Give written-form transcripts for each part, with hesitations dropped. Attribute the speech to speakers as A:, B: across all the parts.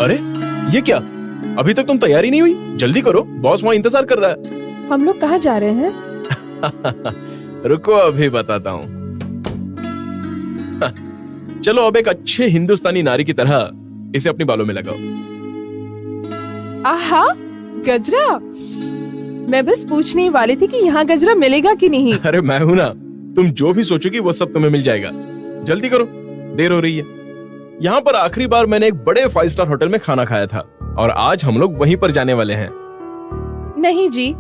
A: अरे ये क्या, अभी तक तुम तैयारी नहीं हुई? जल्दी करो, बॉस वहाँ इंतजार कर रहा है।
B: हम लोग कहाँ जा रहे हैं?
A: रुको अभी बताता हूँ। चलो अब एक अच्छे हिंदुस्तानी नारी की तरह इसे अपनी बालों में लगाओ।
B: आहा, गजरा। मैं बस पूछने ही वाली थी कि यहाँ गजरा मिलेगा कि नहीं।
A: अरे मैं हूं ना, तुम जो भी सोचोगी वो सब तुम्हें मिल जाएगा। जल्दी करो, देर हो रही है। यहाँ पर आखिरी बार मैंने एक बड़े 5 स्टार होटल में खाना खाया था और आज हम लोग वहीं पर जाने वाले हैं।
B: नहीं जी,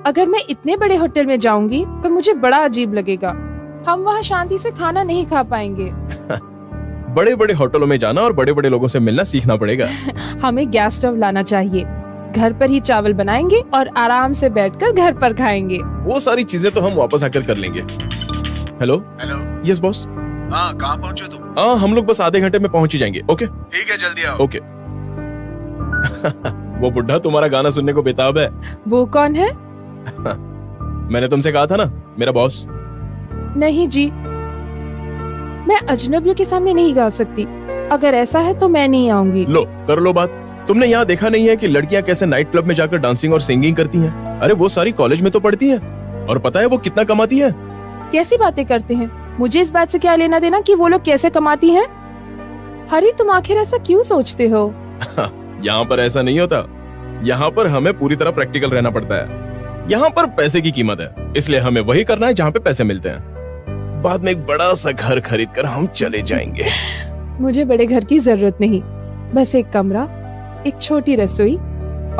B: अगर मैं इतने बड़े होटल में जाऊंगी तो मुझे बड़ा अजीब लगेगा। हम वहाँ शांति से खाना नहीं खा पाएंगे।
A: बड़े बड़े होटलों में जाना और बड़े बड़े लोगों से मिलना सीखना पड़ेगा।
B: हमें गैस स्टोव लाना चाहिए। घर पर ही चावल बनाएंगे और आराम से बैठकर घर पर खाएंगे।
A: वो सारी चीजें तो हम वापस आकर कर लेंगे। हेलो।
C: हेलो।
A: Yes boss.
C: हाँ, कहाँ पहुँचे तुम?
A: हाँ, हम लोग बस आधे घंटे में पहुंच ही जाएंगे। ओके
C: ठीक है, जल्दी आओ।
A: ओके। वो बुढ़ा तुम्हारा गाना सुनने को बेताब है।
B: वो कौन है?
A: मैंने तुमसे कहा था ना, मेरा बॉस।
B: नहीं जी, मैं अजनबियों के सामने नहीं गा सकती। अगर ऐसा है तो मैं नहीं आऊंगी।
A: लो कर लो बात। तुमने यहाँ देखा नहीं है कि लड़कियाँ कैसे नाइट क्लब में जाकर डांसिंग और सिंगिंग करती हैं? अरे वो सारी कॉलेज में तो पढ़ती हैं और पता है वो कितना कमाती है?
B: कैसी बातें करते हैं? मुझे इस बात से क्या लेना देना कि वो लोग कैसे कमाती हैं? हरी, तुम आखिर ऐसा क्यों सोचते हो?
A: यहाँ पर ऐसा नहीं होता। यहाँ पर हमें पूरी तरह प्रैक्टिकल रहना पड़ता है। यहाँ पर पैसे की कीमत है, इसलिए हमें वही करना है जहाँ पे पैसे मिलते हैं। बाद में एक बड़ा सा घर खरीद कर हम चले जाएंगे।
B: मुझे बड़े घर की जरूरत नहीं, बस एक कमरा, एक छोटी रसोई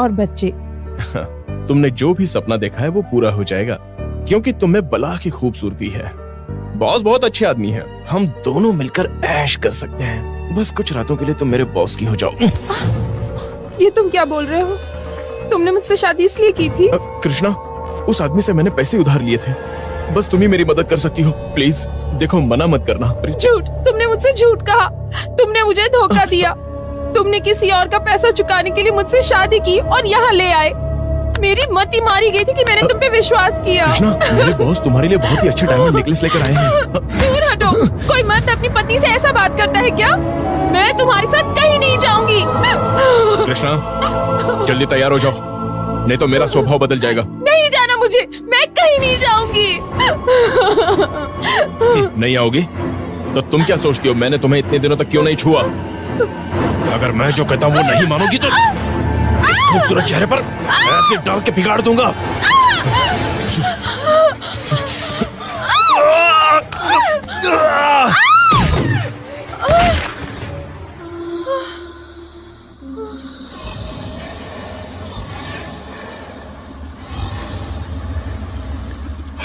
B: और बच्चे।
A: तुमने जो भी सपना देखा है वो पूरा हो जाएगा, क्योंकि तुम्हें बला की खूबसूरती है। बॉस बहुत अच्छे आदमी है, हम दोनों मिलकर ऐश कर सकते हैं। बस कुछ रातों के लिए तुम मेरे बॉस की हो जाओ।
B: ये तुम क्या बोल रहे हो? तुमने मुझसे शादी इसलिए की थी?
A: कृष्णा, उस आदमी से मैंने पैसे उधार लिए थे। बस तुम ही मेरी मदद कर सकती हो, प्लीज। देखो, मना मत करना।
B: झूठ, तुमने मुझसे झूठ कहा। तुमने मुझे धोखा दिया। तुमने किसी और का पैसा चुकाने के लिए मुझसे शादी की और यहाँ ले आए। मेरी मत ही मारी गई थी कि मैंने तुम पे विश्वास किया।
A: कृष्णा, मेरे बॉस तुम्हारे लिए बहुत ही अच्छे डायमंड नेकलेस लेकर आए हैं।
B: दूर हटो। कोई मर्द अपनी पत्नी से ऐसा बात करता है क्या? मैं तुम्हारे साथ कहीं नहीं जाऊंगी।
A: कृष्णा, जल्दी तैयार हो जाओ, नहीं तो मेरा स्वभाव बदल जाएगा।
B: नहीं जाना मुझे, मैं कहीं नहीं जाऊंगी।
A: नहीं आओगी तो तुम क्या सोचती हो मैंने तुम्हें इतने दिनों तक क्यों नहीं छुआ? अगर मैं जो कहता हूँ वो नहीं मानोगी तो इस खूबसूरत चेहरे पर ऐसे डाल के बिगाड़ दूंगा।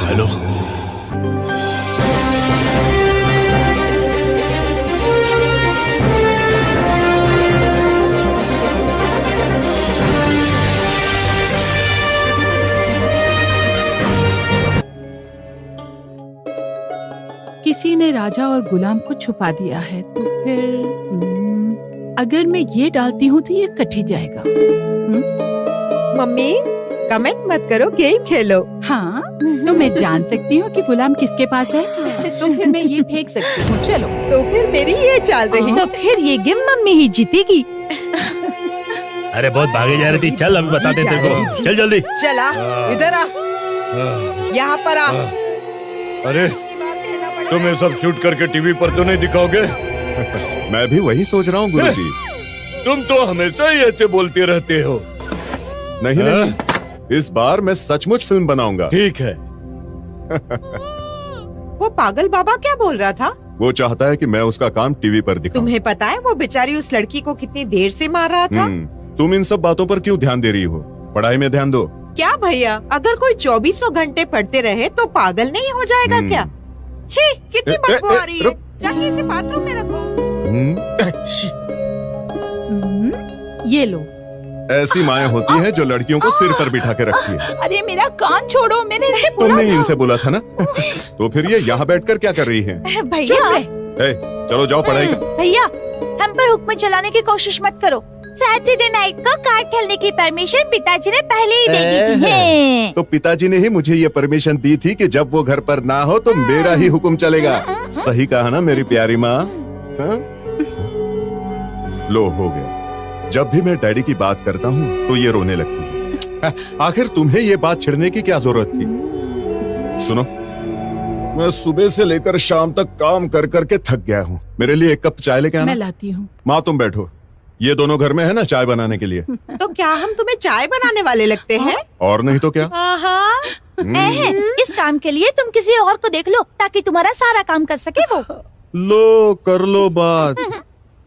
A: हेलो।
D: किसी ने राजा और गुलाम को छुपा दिया है, तो फिर अगर मैं ये डालती हूँ तो ये कट ही जाएगा।
E: मम्मी, कमेंट मत करो, गेम खेलो।
D: हाँ, तो मैं जान सकती हूँ कि गुलाम किसके पास है, तो फिर मैं ये फेंक सकती हूँ। चलो।
E: तो फिर मेरी ये चाल रही।
F: तो फिर ये गेम मम्मी ही जीतेगी।
G: अरे बहुत भागे जा रही थी, चल अभी बता दे तेरे को। चल जल्दी।
E: चला, इधर आ, यहाँ पर आ।
C: अरे तुम ये सब शूट करके टीवी पर तो नहीं दिखाओगे?
H: मैं भी वही सोच रहा हूँ गुरुजी।
C: तुम तो हमेशा ही ऐसे बोलते रहते हो।
H: नहीं नहीं, इस बार मैं सचमुच फिल्म बनाऊंगा।
C: ठीक है।
E: वो पागल बाबा क्या बोल रहा था?
H: वो चाहता है कि मैं उसका काम टीवी पर दिखाऊं।
E: तुम्हें पता है वो बेचारी उस लड़की को कितनी देर से मार रहा था?
H: तुम इन सब बातों पर क्यों ध्यान दे रही हो? पढ़ाई में ध्यान दो।
E: क्या भैया, अगर कोई 2400 घंटे पढ़ते रहे तो पागल नहीं हो जाएगा क्या? छी, कितनी बदबू आ रही है। जाके इसे बाथरूम में रखो।
D: ये लो।
H: ऐसी माएँ होती हैं जो लड़कियों को सिर पर बिठा के रखती है।
D: अरे मेरा कान छोड़ो, मैंने
H: तुमने ही इनसे बोला था ना। तो फिर ये यहाँ बैठकर क्या कर रही है?
F: भैया,
H: चलो जाओ पढ़ाई
F: भैया, हम पर हुक्म चलाने की कोशिश मत करो। सैटरडे नाइट को कार्ड खेलने की परमिशन पिताजी ने पहले ही दे दी थी। है।
H: तो पिताजी ने ही मुझे ये परमिशन दी थी कि जब वो घर पर ना हो तो मेरा ही हुक्म चलेगा। सही कहा ना मेरी प्यारी माँ? लो, हो गया। जब भी मैं डैडी की बात करता हूँ तो ये रोने लगती है। आखिर तुम्हें ये बात छिड़ने की क्या जरूरत थी? सुनो, मैं सुबह से लेकर शाम तक काम कर करके थक गया हूँ। मेरे लिए एक कप चाय लेके आना।
D: मैं लाती हूँ।
H: माँ तुम बैठो, ये दोनों घर में है ना चाय बनाने के लिए।
E: तो क्या हम तुम्हें चाय बनाने वाले लगते हैं?
H: और नहीं तो क्या।
E: हाँ।
F: इस काम के लिए तुम किसी और को देख लो ताकि तुम्हारा सारा काम कर सके वो।
H: लो कर लो बात।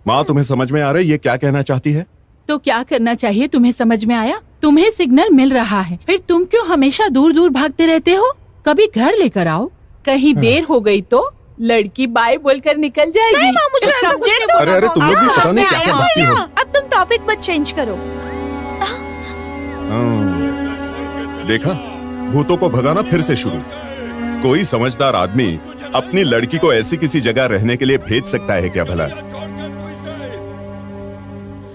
H: माँ तुम्हें समझ में आ रहा है ये क्या कहना चाहती है?
D: तो क्या करना चाहिए? तुम्हें समझ में आया? तुम्हें सिग्नल मिल रहा है, फिर तुम क्यों हमेशा दूर दूर भागते रहते हो? कभी घर लेकर आओ, कहीं देर हो गई तो लड़की बाय बोलकर निकल जाएगी।
F: नहीं माँ, मुझे ऐसा कुछ नहीं
H: अरे अरे तुम लोग भी पता नहीं क्या क्या बात हो।
F: अब तुम टॉपिक मत चेंज करो।
H: देखा, भूतों को भगाना फिर से शुरू। कोई समझदार आदमी अपनी लड़की को ऐसी किसी जगह रहने के लिए भेज सकता है क्या भला?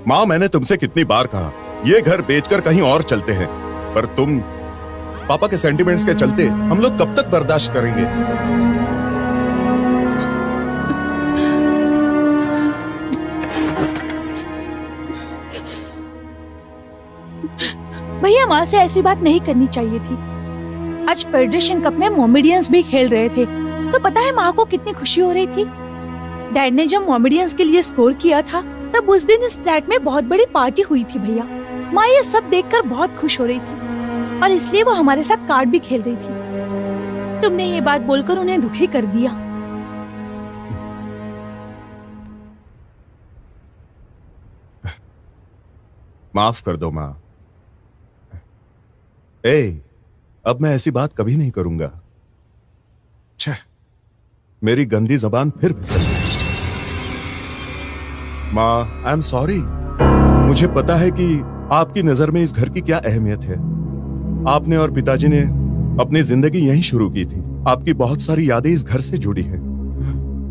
H: माँ मैंने तुमसे कितनी बार कहा ये घर बेचकर कहीं और चलते हैं, पर तुम पापा के सेंटिमेंट्स के चलते हम लोग कब तक बर्दाश्त करेंगे?
F: भैया माँ से ऐसी बात नहीं करनी चाहिए थी। आज फेडरेशन कप में मोमेडियंस भी खेल रहे थे, तो पता है माँ को कितनी खुशी हो रही थी। डैड ने जब मोमेडियंस के लिए स्कोर किया था तब उस दिन इस फ्लैट में बहुत बड़ी पार्टी हुई थी भैया। माँ ये सब देखकर बहुत खुश हो रही थी और इसलिए वो हमारे साथ कार्ड भी खेल रही थी। तुमने ये बात बोलकर उन्हें दुखी कर दिया।
H: माफ कर दो माँ। अब मैं ऐसी बात कभी नहीं करूंगा। छह, मेरी गंदी जबान फिर फिसल गई। माँ आई एम सॉरी। मुझे पता है कि आपकी नजर में इस घर की क्या अहमियत है। आपने और पिताजी ने अपनी जिंदगी यहीं शुरू की थी। आपकी बहुत सारी यादें इस घर से जुड़ी हैं।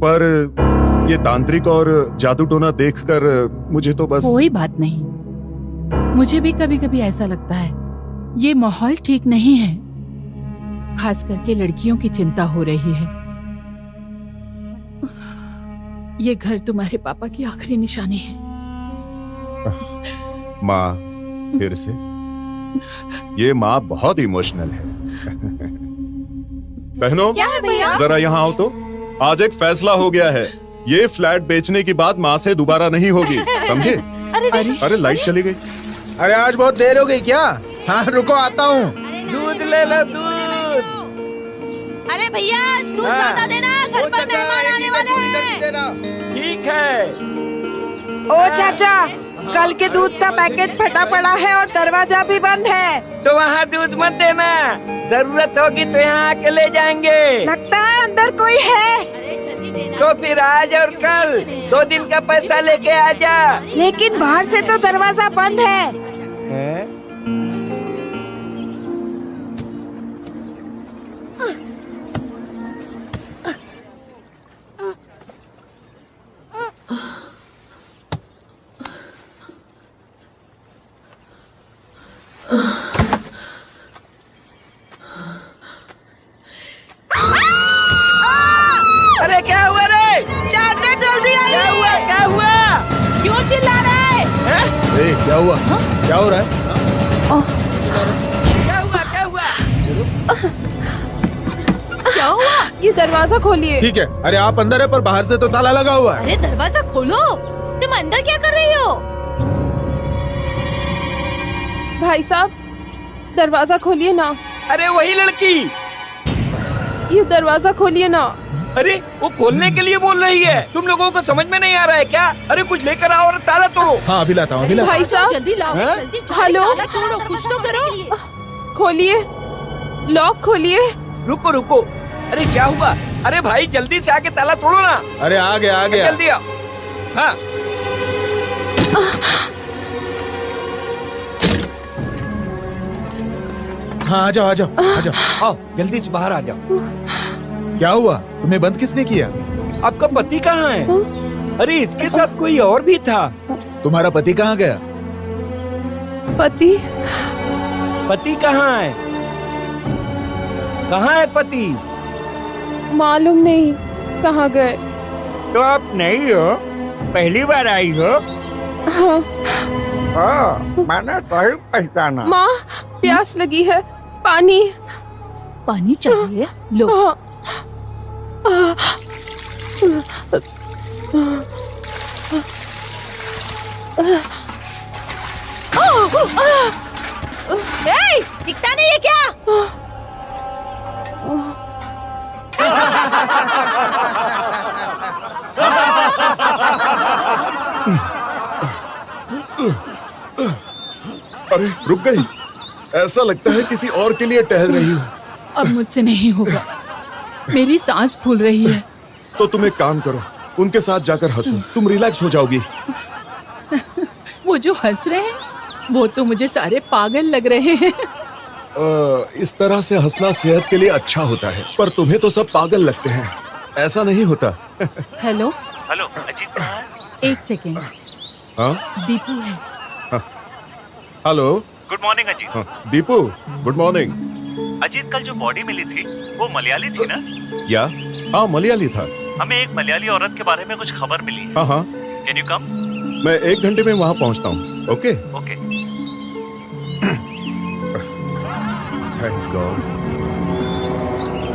H: पर ये तांत्रिक और जादू टोना देखकर मुझे तो बस।
D: कोई बात नहीं, मुझे भी कभी कभी ऐसा लगता है ये माहौल ठीक नहीं है। खास करके लड़कियों की चिंता हो रही है। ये घर तुम्हारे पापा की आखिरी निशानी है।
H: माँ फिर से ये माँ बहुत इमोशनल है। बहनों
F: क्या है भैया?
H: जरा यहाँ आओ तो। आज एक फैसला हो गया है, ये फ्लैट बेचने की बात माँ से दोबारा नहीं होगी, समझे? अरे लाइट चली गई।
I: अरे आज बहुत देर हो गई क्या? हाँ रुको आता हूँ। दूध ले लो दूध।
F: अरे भैया दूध ज्यादा देना, घर पर मेहमान आने वाले हैं।
I: ठीक है।
E: ओ चाचा, कल के दूध का पैकेट फटा पड़ा है और दरवाजा भी बंद है।
I: तो वहाँ दूध मत देना, जरूरत होगी तो यहाँ आके ले जाएंगे।
E: लगता है अंदर कोई है।
I: तो फिर आज और कल 2 दिन का पैसा लेके आ जा।
E: लेकिन बाहर से तो दरवाजा बंद है।
I: अरे क्या हुआ रे?
E: चाचा जल्दी आइए।
I: क्या हुआ?
E: क्यों चिल्ला रहे हैं?
I: क्या हुआ? क्या हो रहा है?
F: क्या हुआ?
B: ये दरवाजा खोलिए।
I: ठीक है। अरे आप अंदर है पर बाहर से तो ताला लगा हुआ है।
F: अरे दरवाजा खोलो। तुम अंदर क्या कर रही हो?
B: भाई साहब दरवाजा खोलिए ना।
I: अरे वही लड़की।
B: ये दरवाजा खोलिए ना।
I: अरे वो खोलने के लिए बोल रही है, तुम लोगों को समझ में नहीं आ रहा है क्या? अरे कुछ लेकर आओ और ताला तोड़ो। हाँ अभी लाता हूँ।
B: भाई साहब
D: जल्दी लाओ।
F: जल्दी
B: हेलो?
F: ताला तोड़ो, कुछ तो करो।
B: खोलिए, लॉक खोलिए।
I: रुको रुको। अरे क्या हुआ? अरे भाई जल्दी से आके ताला तोड़ो ना। अरे आ गया जल्दी आओ। हाँ हाँ आ जाओ आओ जल्दी से बाहर आ जाओ। क्या हुआ? तुम्हें बंद किसने किया? आपका पति कहाँ है? अरे इसके साथ कोई और भी था। तुम्हारा पति कहाँ गया?
B: पति
I: कहाँ है? कहाँ है पति?
B: मालूम नहीं कहाँ गए।
I: तो आप नहीं हो? पहली बार आई हो?
B: हाँ
I: मैंने सही पहचाना।
B: माँ, प्यास लगी है, पानी।
F: पानी चाहिए? लो। दिखता नहीं है क्या?
H: अरे रुक गई। ऐसा लगता है किसी और के लिए टहल रही हो।
D: अब मुझसे नहीं होगा, मेरी सांस फूल रही है।
H: तो तुम एक काम करो, उनके साथ जाकर हंसो, तुम रिलैक्स हो जाओगी।
D: वो जो हंस रहे हैं वो तो मुझे सारे पागल लग रहे हैं।
H: इस तरह से हंसना सेहत के लिए अच्छा होता है, पर तुम्हें तो सब पागल लगते हैं। ऐसा नहीं होता।
D: हेलो
G: हेलो, अजीत कहाँ है?
D: एक सेकेंड।
H: हाँ
D: दीपू है।
H: Hello.
G: Good morning Ajit.
H: Deepu, good morning.
G: Ajit, कल जो बॉडी मिली थी वो मलयाली थी ना?
H: या हाँ, मलयाली था।
G: हमें एक मलयाली औरत के बारे में कुछ खबर मिली है।
H: हाँ हाँ,
G: कैन यू कम?
H: मैं 1 घंटे में वहाँ पहुँचता हूँ। Okay
G: okay.
H: Thank God.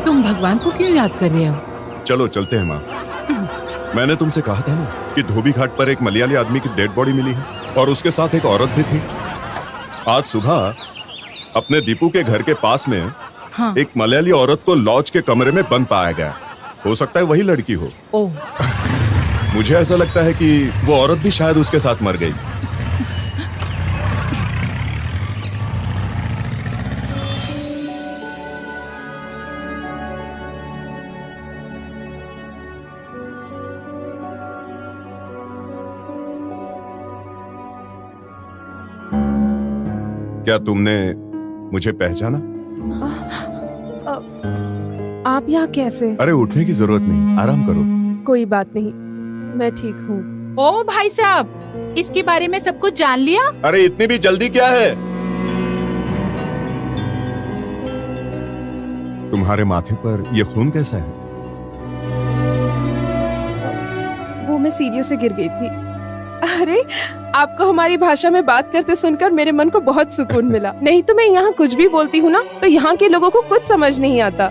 D: तुम भगवान को क्यों याद कर रहे हो?
H: चलो चलते हैं माँ। मैंने तुमसे कहा था ना कि धोबी घाट पर एक मलयाली आदमी की डेड बॉडी मिली है और उसके साथ एक औरत भी थी। आज सुबह अपने दीपू के घर के पास में
D: हाँ।
H: एक मलयाली औरत को लॉज के कमरे में बंद पाया गया। हो सकता है वही लड़की हो।
D: ओह,
H: मुझे ऐसा लगता है कि वो औरत भी शायद उसके साथ मर गई। क्या तुमने मुझे पहचाना?
B: आप यहाँ कैसे?
H: अरे उठने की जरूरत नहीं, आराम करो।
B: कोई बात नहीं, मैं ठीक हूँ।
D: ओ भाई साहब, इसके बारे में सब कुछ जान लिया?
H: अरे इतनी भी जल्दी क्या है? तुम्हारे माथे पर ये खून कैसा है?
B: वो मैं सीढ़ियों से गिर गई थी। अरे, आपको हमारी भाषा में बात करते सुनकर मेरे मन को बहुत सुकून मिला। नहीं तो मैं यहाँ कुछ भी बोलती हूँ ना, तो यहाँ के लोगों को कुछ समझ नहीं आता।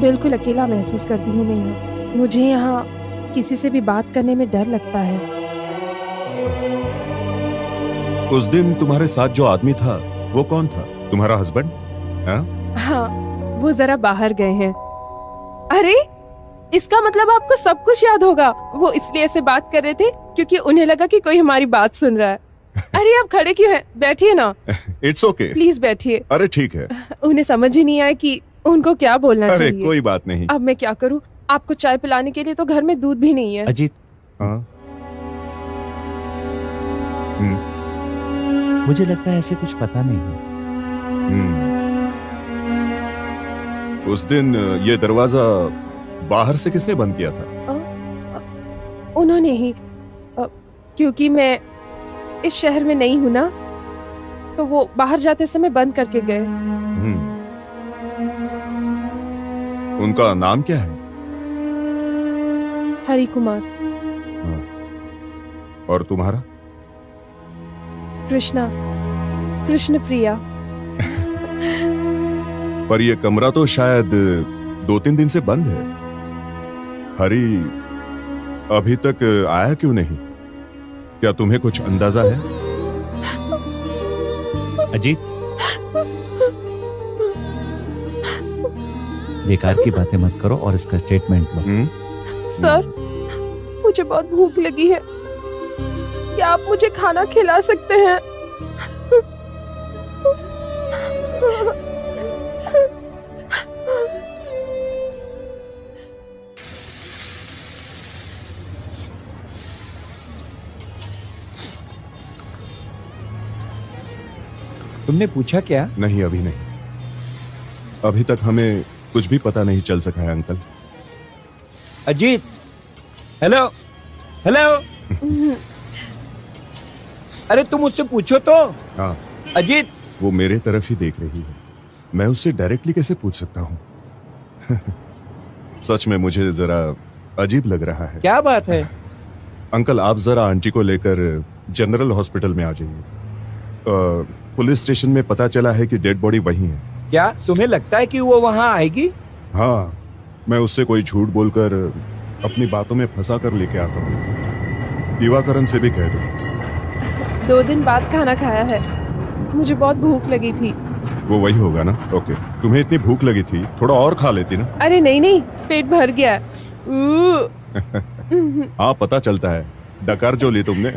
B: बिल्कुल अकेला महसूस करती हूँ मैं यहाँ। मुझे यहाँ किसी से भी बात करने में डर लगता है।
H: उस दिन तुम्हारे साथ जो आदमी था वो कौन था? तुम्हारा हस्बैंड?
B: हाँ, वो जरा बाहर गए हैं। अरे, इसका मतलब आपको सब कुछ याद होगा। वो इसलिए ऐसे बात कर रहे थे क्योंकि उन्हें लगा कि कोई हमारी बात सुन रहा है। अरे आप खड़े क्यों हैं? बैठिए ना।
H: It's okay.
B: प्लीज बैठिए।
H: अरे ठीक है।
B: उन्हें समझ ही नहीं आया कि उनको क्या बोलना
H: अरे
B: चाहिए।
H: कोई बात नहीं।
B: अब मैं क्या करूं? आपको चाय पिलाने के लिए तो घर में दूध भी नहीं है।
G: अजीत,
H: हाँ?
G: मुझे लगता है ऐसे कुछ पता नहीं है।
H: उस दिन ये दरवाजा बाहर से किसने बंद किया था?
B: उन्होंने ही। क्योंकि मैं इस शहर में नहीं हूं ना, तो वो बाहर जाते समय बंद करके गए।
H: उनका नाम क्या है?
B: हरि कुमार।
H: और तुम्हारा?
B: कृष्णा, कृष्ण प्रिया।
H: पर ये कमरा तो शायद 2-3 दिन से बंद है। हरी अभी तक आया क्यों नहीं? क्या तुम्हें कुछ अंदाजा है?
G: अजीत, बेकार की बातें मत करो और इसका स्टेटमेंट लो।
B: सर, मुझे बहुत भूख लगी है। क्या आप मुझे खाना खिला सकते हैं?
I: तुमने पूछा क्या?
H: नहीं, अभी नहीं। अभी तक हमें कुछ भी पता नहीं चल सका है अंकल।
I: Ajit, hello hello. अरे तुम उससे पूछो तो।
H: हाँ,
I: अजीत।
H: वो मेरे तरफ ही देख रही है। मैं उससे डायरेक्टली कैसे पूछ सकता हूँ? सच में मुझे जरा अजीब लग रहा है।
I: क्या बात है?
H: अंकल आप जरा आंटी को लेकर जनरल हॉस्पिटल में आ जाइए। पुलिस स्टेशन में पता चला है कि डेड बॉडी वही है।
I: क्या तुम्हें लगता है कि वो वहाँ आएगी?
H: हाँ, मैं उससे कोई झूठ बोलकर अपनी बातों में फंसा कर लेके आता हूँ। दिवाकरण से भी कह दो।
B: 2 दिन बाद खाना खाया है, मुझे बहुत भूख लगी थी।
H: वो वही होगा ना? ओके, तुम्हें इतनी भूख लगी थी, थोड़ा और खा लेती ना।
B: अरे नहीं नहीं, पेट भर गया।
H: हाँ पता चलता है, डकार जो ली तुमने।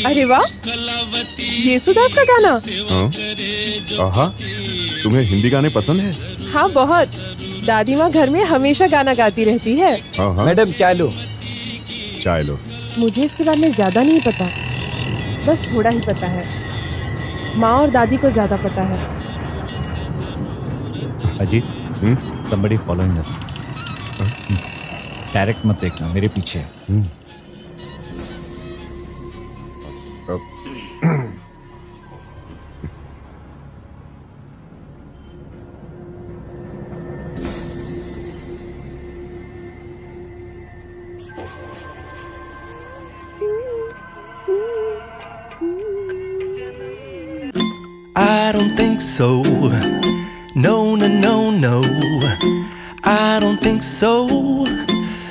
B: अरे वाह, येसुदास का गाना।
H: हाँ? आहा, तुम्हें हिंदी गाने पसंद है?
B: हाँ बहुत, दादी माँ घर में हमेशा गाना गाती रहती है।
H: हाँ हाँ।
I: मैडम चाय लो।
H: चाय लो।
B: मुझे इसके बारे में ज्यादा नहीं पता, बस थोड़ा ही पता है। माँ और दादी को ज्यादा पता है।
J: Ajit, somebody following us. Direct मत देखना, मेरे पीछे।
K: I don't think so. No, no, no, no. I don't think so.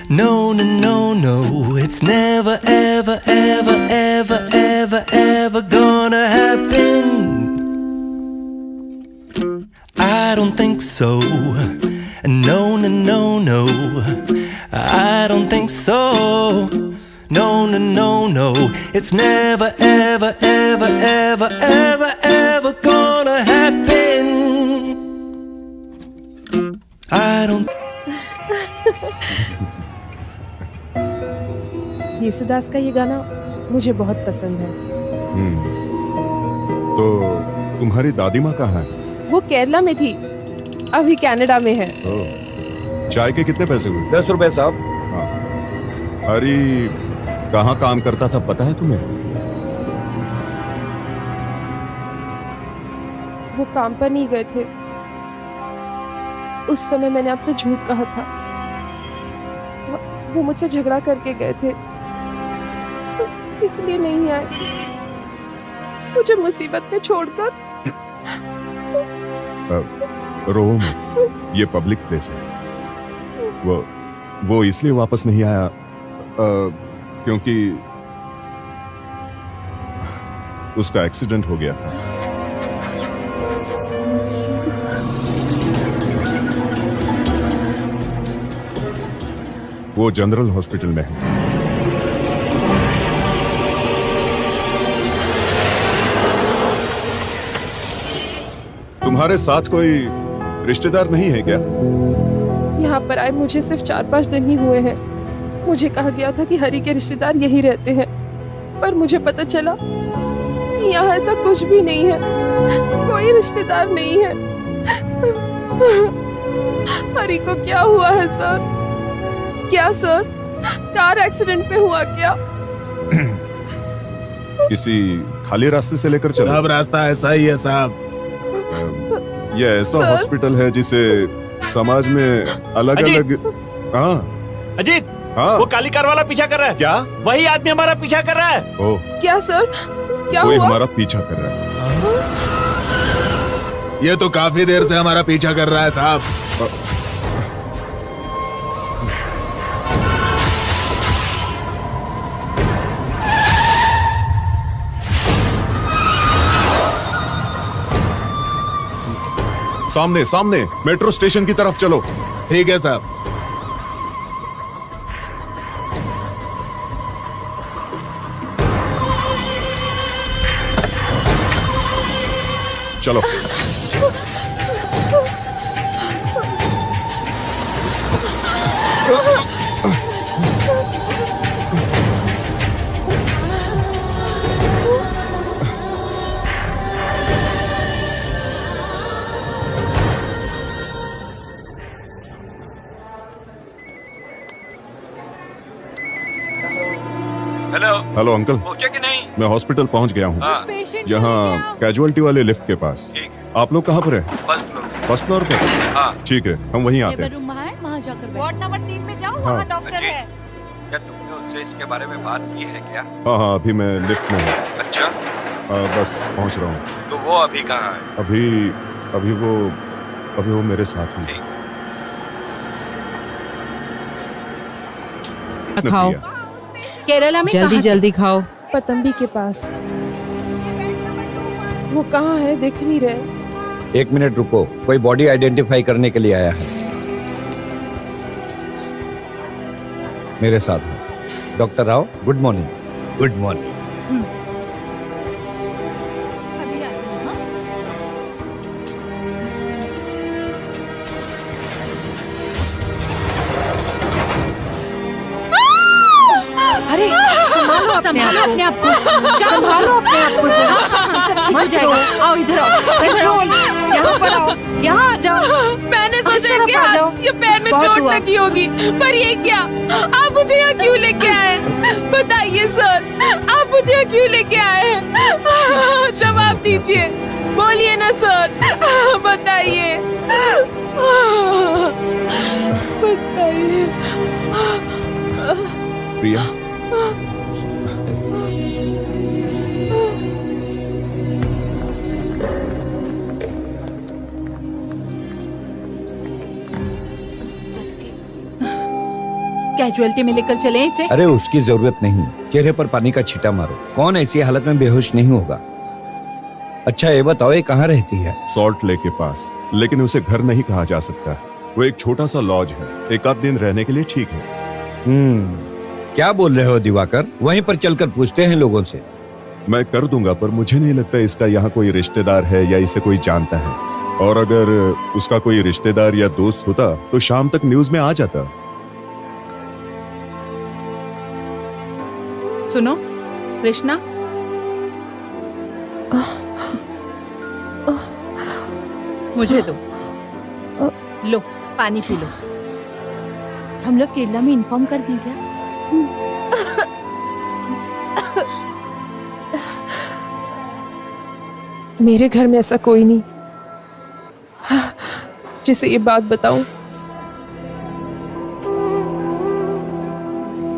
K: No, no, no, no. It's never, ever, ever, ever, ever, ever gonna happen. I don't think so. No, no, no, no. I don't think so. No, no, no, no. It's never, ever, ever, ever, ever, ever gonna happen. I don't.
B: Yesudas का ये गाना मुझे बहुत पसंद है।
H: तो तुम्हारी दादी माँ कहाँ है?
B: वो केरला में थी, अभी कनाडा में है।
H: चाय के कितने पैसे हुए?
I: 10 रुपए साहब।
H: हाँ। अरे कहाँ काम करता था पता है तुम्हें?
B: वो काम पर नहीं गए थे, उस समय मैंने आपसे झूठ कहा था। वो मुझसे झगड़ा करके गए थे, इसलिए नहीं आए। मुझे मुसीबत में छोड़कर।
H: रो मत, ये पब्लिक प्लेस है। वो इसलिए वापस नहीं आया क्योंकि उसका एक्सीडेंट हो गया था। वो जनरल हॉस्पिटल में है। तुम्हारे साथ कोई रिश्तेदार नहीं है क्या?
B: यहाँ पर आए मुझे सिर्फ 4-5 दिन ही हुए हैं। मुझे कहा गया था कि हरी के रिश्तेदार यही रहते हैं, पर मुझे पता चला कि यहाँ ऐसा कुछ भी नहीं है, कोई रिश्तेदार नहीं है। हरी को क्या हुआ है सर? क्या सर, कार एक्सीडेंट में हुआ क्या?
H: किसी खाली रास्ते से लेकर चलो।
C: सब रास्ता ऐसा ही है साहब।
H: ये ऐसा हॉस्पिटल है जिसे समाज में अलग अलग। हाँ
J: अजीत,
H: हाँ,
J: वो काली कार वाला पीछा कर रहा है।
H: क्या?
J: वही आदमी हमारा पीछा कर रहा है।
H: ओ,
B: क्या सर, क्या
H: कोई
B: हुआ?
H: हमारा पीछा कर रहा है।
C: ये तो काफी देर से हमारा पीछा कर रहा है साहब।
H: सामने सामने मेट्रो स्टेशन की तरफ चलो।
C: ठीक है साहब।
H: चलो। हेलो अंकल,
I: पहुंचे कि नहीं?
H: मैं हॉस्पिटल पहुंच गया हूँ। यहाँ कैजुअलिटी वाले लिफ्ट के पास। आप लोग कहाँ पर हैं? फर्स्ट फ्लोर पे। ठीक है, हम वहीं आते हैं।
F: रूम है, वहाँ जाकर
E: वार्ड नंबर 3 में जाओ,
H: हाँ।
E: वहाँ डॉक्टर है।
I: क्या तुमने उससे इसके बारे में बात की है क्या?
H: हाँ, अभी मैं लिफ्ट में हूँ।
I: अच्छा,
H: बस पहुँच रहा हूँ।
I: तो वो अभी कहाँ है?
H: अभी वो मेरे साथ ही।
E: खाओ,
D: केरला में
E: जल्दी
D: कहाँ से?
E: जल्दी खाओ।
B: पतंबी के पास। वो कहाँ है, दिख नहीं रहे।
I: 1 मिनट रुको, कोई बॉडी आइडेंटिफाई करने के लिए आया है। मेरे साथ है doctor Rao. Good morning. Good morning.
F: अभी आते हैं, हाँ?
E: अरे संभालो अपने आप को। संभालो अपने आप को जरा।
D: मत जाएगा। आओ इधर आओ।
E: यहाँ पर आओ, यहाँ आ जाओ।
B: मैंने
E: इस
B: सोचा
E: तरफ
B: कि
E: आ जाओ।
B: ये पैर में
E: बहुत
B: चोट
E: हुआ।
B: लगी होगी, पर ये क्या? आप मुझे यहाँ क्यों लेके आए? बताइए सर, आप मुझे यहाँ क्यों लेके आए हैं? जवाब दीजिए, बोलिए ना सर, बताइए, बताइए।
H: प्रिया,
D: कैजुअलिटी में लेकर चले इसे।
I: अरे उसकी जरूरत नहीं, चेहरे पर पानी का छींटा मारो। कौन ऐसी हालत में बेहोश नहीं होगा? अच्छा ये बताओ, ये कहाँ रहती है?
H: सॉल्ट लेक के पास, लेकिन उसे घर नहीं कहा जा सकता। वो एक छोटा सा लॉज है, 1 आध दिन रहने के लिए ठीक है।
I: क्या बोल रहे हो दिवाकर? वहीं पर चलकर पूछते हैं लोगों से।
H: मैं कर दूंगा, पर मुझे नहीं लगता इसका यहाँ कोई रिश्तेदार है या इसे कोई जानता है। और अगर उसका कोई रिश्तेदार या दोस्त होता तो शाम तक न्यूज में आ जाता।
D: सुनो कृष्णा, मुझे दो। लो पानी पी लो।
F: हम लोग केरला में इन्फॉर्म कर दें क्या?
B: मेरे घर में ऐसा कोई नहीं जिसे ये बात बताऊं।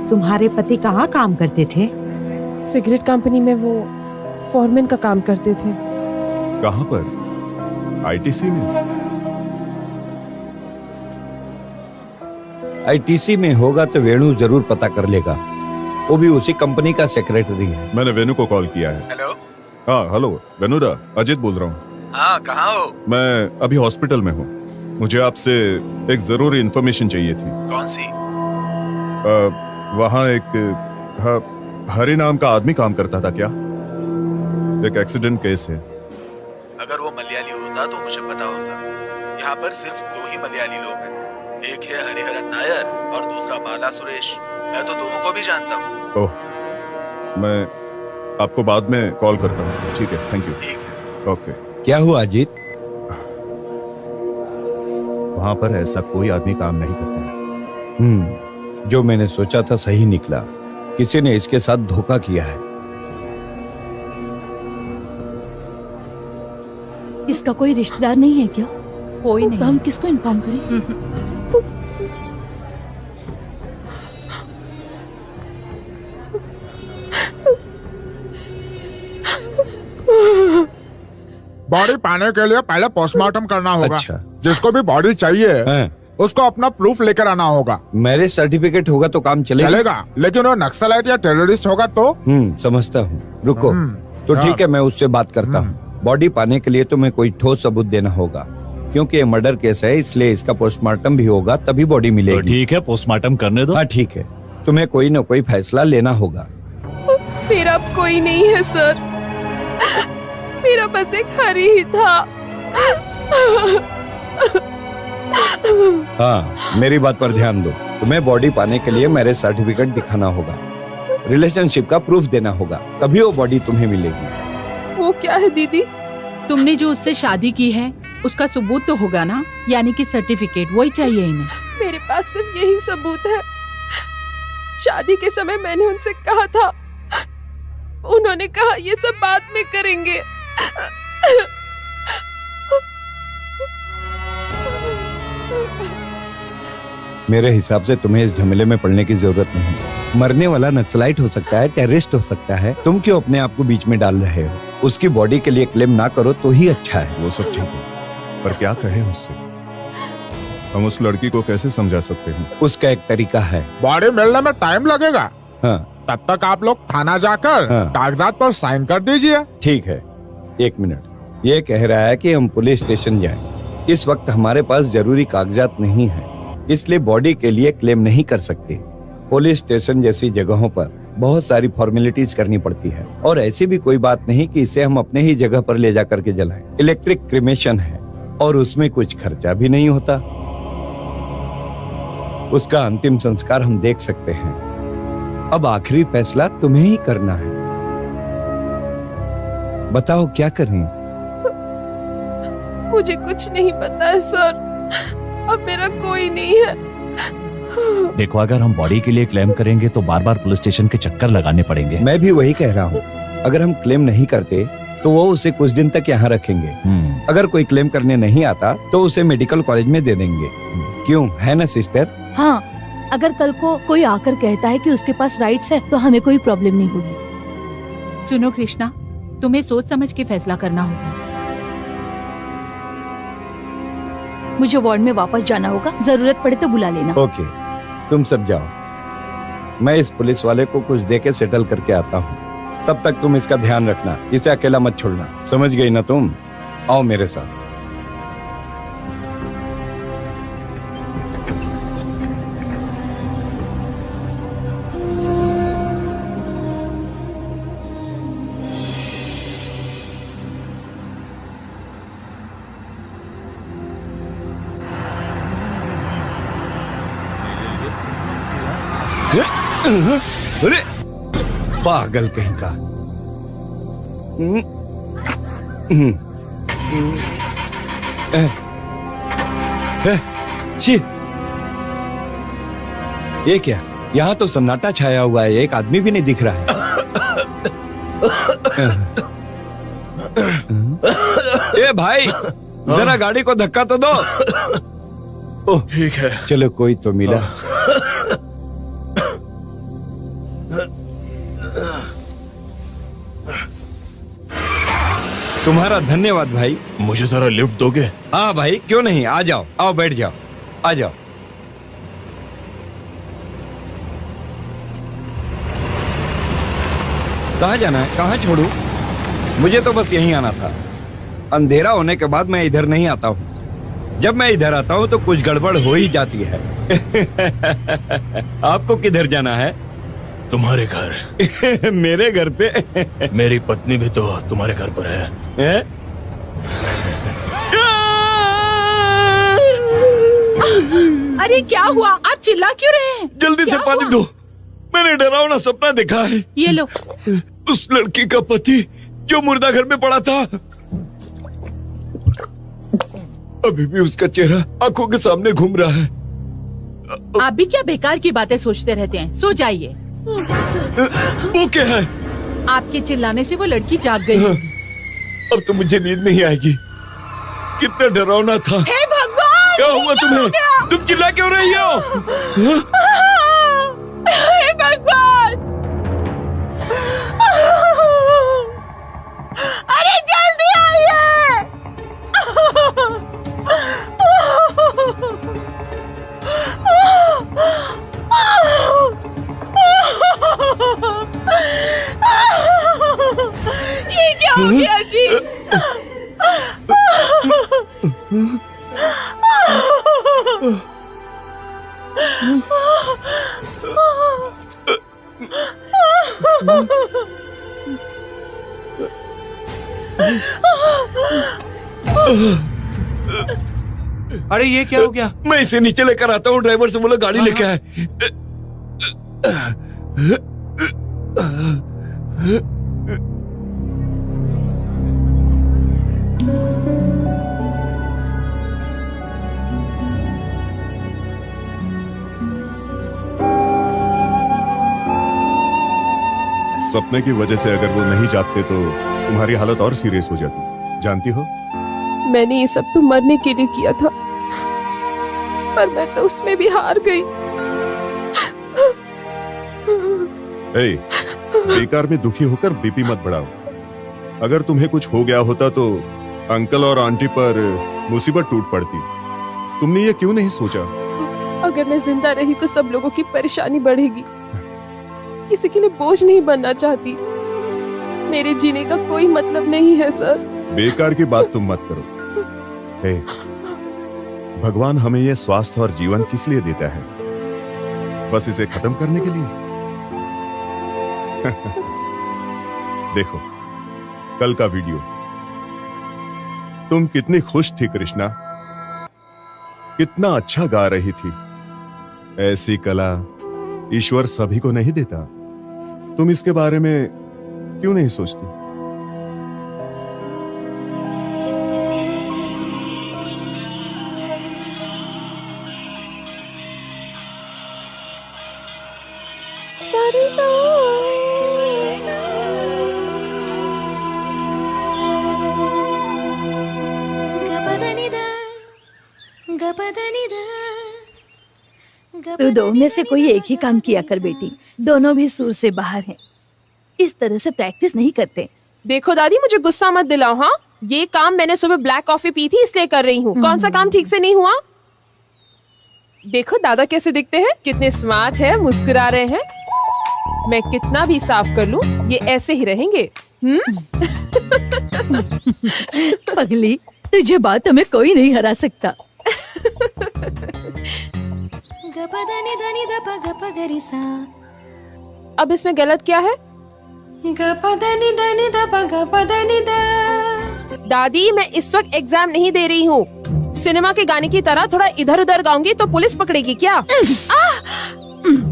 E: तुम्हारे पति कहाँ काम करते थे?
B: सिगरेट कंपनी में वो फॉरमैन का काम करते थे।
H: कहाँ पर? आईटीसी में?
I: आईटीसी में होगा तो वेणु जरूर पता कर लेगा। वो भी उसी कंपनी का सेक्रेटरी है।
H: मैंने वेणु को कॉल किया है।
J: हेलो।
H: हाँ हेलो वेणुदा, अजित बोल रहा हूँ।
J: हाँ कहाँ हो?
H: मैं अभी हॉस्पिटल में हूँ। मुझे आपसे एक जरूरी इन्फॉर्मेशन चाहिए थी।
J: कौन सी?
H: वहाँ एक हरि नाम का आदमी काम करता था क्या? एक एक्सीडेंट केस है।
J: अगर वो मलयाली होता तो मुझे पता होता। यहाँ पर सिर्फ 2 ही मलयाली लोग हैं। एक है हरिहरन नायर और दूसरा बाला सुरेश। मैं तो दोनों को भी जानता हूँ।
H: ओह, मैं आपको बाद में कॉल करता हूँ। ठीक है, थैंक यू।
J: ठीक है।
H: ओके।
I: क्या हुआ अजीत?
H: वहाँ पर ऐसा कोई आदमी काम नहीं करता है।
I: जो मैंने सोचा था सही निकला। किसी ने इसके साथ धोखा किया है।
F: इसका कोई रिश्तेदार नहीं है क्या?
D: कोई नहीं।
F: तो हम किसको इन्फॉर्म करें?
L: बॉडी पाने के लिए पहले पोस्टमार्टम करना होगा।
I: अच्छा।
L: जिसको भी बॉडी चाहिए उसको अपना प्रूफ लेकर आना होगा।
I: मैरिज सर्टिफिकेट होगा तो काम चलेगा?
L: लेकिन वो नक्सलाइट या टेररिस्ट होगा तो?
I: समझता हूँ। रुको, तो ठीक है, मैं उससे बात करता हूँ। बॉडी पाने के लिए तो मैं कोई ठोस सबूत देना होगा, क्योंकि ये मर्डर केस है, इसलिए इसका पोस्टमार्टम भी होगा तभी बॉडी मिलेगी।
J: तो ठीक है, पोस्टमार्टम करने दो।
I: हाँ ठीक है, तुम्हें कोई न कोई फैसला लेना होगा।
B: मेरा अब कोई नहीं है सर, मेरा बस एक हरी ही था।
I: हाँ, मेरी बात पर ध्यान दो। तुम्हें बॉडी पाने के लिए मैरिज सर्टिफिकेट दिखाना होगा, रिलेशनशिप का प्रूफ देना होगा, तभी वो बॉडी तुम्हें मिलेगी।
B: वो क्या है दीदी?
D: तुमने जो उससे शादी की है उसका सबूत तो होगा ना, यानी कि सर्टिफिकेट, वही चाहिए इन्हें।
B: मेरे पास सिर्फ यही सबूत है। शादी के समय मैंने उनसे कहा था उन्होंने कहा ये सब बाद में करेंगे।
I: मेरे हिसाब से तुम्हें इस झमेले में पड़ने की जरूरत नहीं। मरने वाला नक्सलाइट हो सकता है, टेररिस्ट हो सकता है। तुम क्यों अपने आप को बीच में डाल रहे हो? उसकी बॉडी के लिए क्लेम ना करो तो ही अच्छा है।
H: वो सब ठीक है, पर क्या कहें उससे? हम उस लड़की को कैसे समझा सकते हैं?
I: उसका एक तरीका है।
L: बॉडी मिलने में टाइम लगेगा।
I: हाँ।
L: तब तक आप लोग थाना जाकर कागजात पर साइन कर दीजिए।
I: ठीक है, 1 मिनट। ये कह रहा है कि हम पुलिस स्टेशन जाएं। इस वक्त हमारे पास जरूरी कागजात नहीं है, इसलिए बॉडी के लिए क्लेम नहीं कर सकते। पुलिस स्टेशन जैसी जगहों पर बहुत सारी फॉर्मेलिटीज करनी पड़ती है, और ऐसी भी कोई बात नहीं कि इसे हम अपने ही जगह पर ले जाकर के जलाएं। इलेक्ट्रिक क्रिमेशन है और उसमें कुछ खर्चा भी नहीं होता। उसका अंतिम संस्कार हम देख सकते हैं। अब आखिरी फैसला तुम्हें ही करना है। बताओ क्या करें?
B: मुझे कुछ नहीं पता है सर, अब मेरा कोई नहीं है।
M: देखो, अगर हम बॉडी के लिए क्लेम करेंगे तो बार बार पुलिस स्टेशन के चक्कर लगाने पड़ेंगे।
I: मैं भी वही कह रहा हूँ। अगर हम क्लेम नहीं करते तो वो उसे कुछ दिन तक यहाँ रखेंगे। अगर कोई क्लेम करने नहीं आता तो उसे मेडिकल कॉलेज में दे देंगे। क्यों, है ना सिस्टर?
F: हाँ, अगर कल को कोई आकर कहता है कि उसके पास राइट्स है तो हमें कोई प्रॉब्लम नहीं होगी।
D: सुनो कृष्णा, तुम्हें सोच समझ के फैसला करना होगा।
F: मुझे वार्ड में वापस जाना होगा, जरूरत पड़े तो बुला लेना।
I: ओके, तुम सब जाओ। मैं इस पुलिस वाले को कुछ दे के सेटल करके आता हूँ। तब तक तुम इसका ध्यान रखना, इसे अकेला मत छोड़ना। समझ गई ना तुम? आओ मेरे साथ। अरे पागल कहीं का। छी, ये क्या? यहाँ तो सन्नाटा छाया हुआ है, एक आदमी भी नहीं दिख रहा है। ए भाई, जरा गाड़ी को धक्का तो दो। ओह
A: ठीक है,
I: चलो कोई तो मिला। तुम्हारा धन्यवाद भाई।
A: मुझे जरा लिफ्ट दोगे?
I: हाँ भाई, क्यों नहीं, आ जाओ, आओ बैठ जाओ, आ जाओ। कहाँ जाना है? कहाँ छोड़ूं? मुझे तो बस यहीं आना था। अंधेरा होने के बाद मैं इधर नहीं आता हूँ। जब मैं इधर आता हूँ तो कुछ गड़बड़ हो ही जाती है। आपको किधर जाना है?
A: तुम्हारे घर।
I: मेरे घर पे?
A: मेरी पत्नी भी तो तुम्हारे घर पर है।
D: अरे क्या हुआ? आप चिल्ला क्यों रहे हैं?
I: जल्दी से पानी दो, मैंने डरावना सपना देखा है।
D: ये लो।
I: उस लड़की का पति जो मुर्दा घर में पड़ा था, अभी भी उसका चेहरा आंखों के सामने घूम रहा है।
D: आप भी क्या बेकार की बातें सोचते रहते हैं? सो जाइए।
I: वो क्या है?
D: आपके चिल्लाने से वो लड़की जाग गई।
I: अब तो मुझे नींद नहीं आएगी। कितना डरावना था।
D: हे भगवान!
I: क्या हुआ तुम्हें? तुम चिल्ला क्यों रही हो?
D: हे भगवान! अरे जल्दी आइए! ये क्या हो गया जी?
I: अरे ये क्या हो गया? मैं इसे नीचे लेकर आता हूँ, ड्राइवर से बोला गाड़ी लेके आए।
H: सपने की वजह से अगर वो नहीं जागते तो तुम्हारी हालत और सीरियस हो जाती, जानती हो।
B: मैंने ये सब तो मरने के लिए किया था, पर मैं तो उसमें भी हार गई।
H: ए, बेकार में दुखी होकर बीपी मत बढ़ाओ। अगर तुम्हें कुछ हो गया होता तो अंकल और आंटी पर मुसीबत टूट पड़ती। तुमने ये क्यों नहीं सोचा?
B: अगर मैं जिंदा रही तो सब लोगों की परेशानी बढ़ेगी। किसी के लिए बोझ नहीं बनना चाहती। मेरे जीने का कोई मतलब नहीं है सर।
H: बेकार की बात तुम मत करो। ए, भगवान हमें ये स्वास्थ्य और जीवन किस लिए देता है? बस इसे खत्म करने के लिए? देखो कल का वीडियो। तुम कितनी खुश थी कृष्णा, कितना अच्छा गा रही थी। ऐसी कला ईश्वर सभी को नहीं देता। तुम इसके बारे में क्यों नहीं सोचती?
F: तू दो में से कोई एक ही काम किया कर बेटी, दोनों भी सुर से बाहर हैं। इस तरह से प्रैक्टिस नहीं करते।
B: देखो दादी, मुझे गुस्सा मत दिलाओ। हाँ, ये काम मैंने सुबह ब्लैक कॉफी पी थी इसलिए कर रही हूँ। कौन सा काम ठीक से नहीं हुआ? देखो दादा कैसे दिखते हैं, कितने स्मार्ट है, मुस्कुरा रहे हैं। मैं कितना भी साफ कर लूं, ये ऐसे ही रहेंगे।
F: पगली, तुझे बातों में कोई नहीं हरा सकता।
B: अब इसमें गलत क्या है? दादी, मैं इस वक्त एग्जाम नहीं दे रही हूँ। सिनेमा के गाने की तरह थोड़ा इधर उधर गाऊंगी तो पुलिस पकड़ेगी क्या?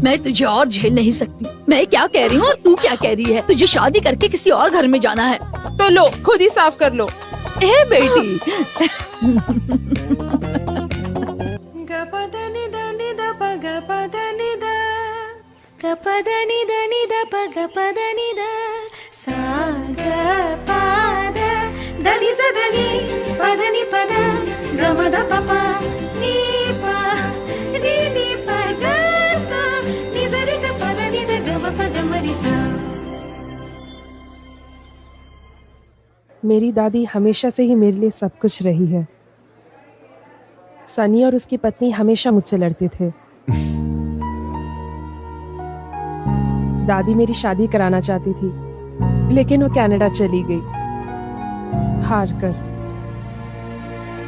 F: मैं तुझे और झेल नहीं सकती। मैं क्या कह रही हूँ और तू क्या कह रही है? तुझे शादी करके किसी और घर में जाना है
B: तो लो, खुद ही साफ कर लो।
F: ए बेटी,
B: मेरी दादी हमेशा से ही मेरे लिए सब कुछ रही है। सनी और उसकी पत्नी हमेशा मुझसे लड़ते थे। दादी मेरी शादी कराना चाहती थी, लेकिन वो कनाडा चली गई हार कर।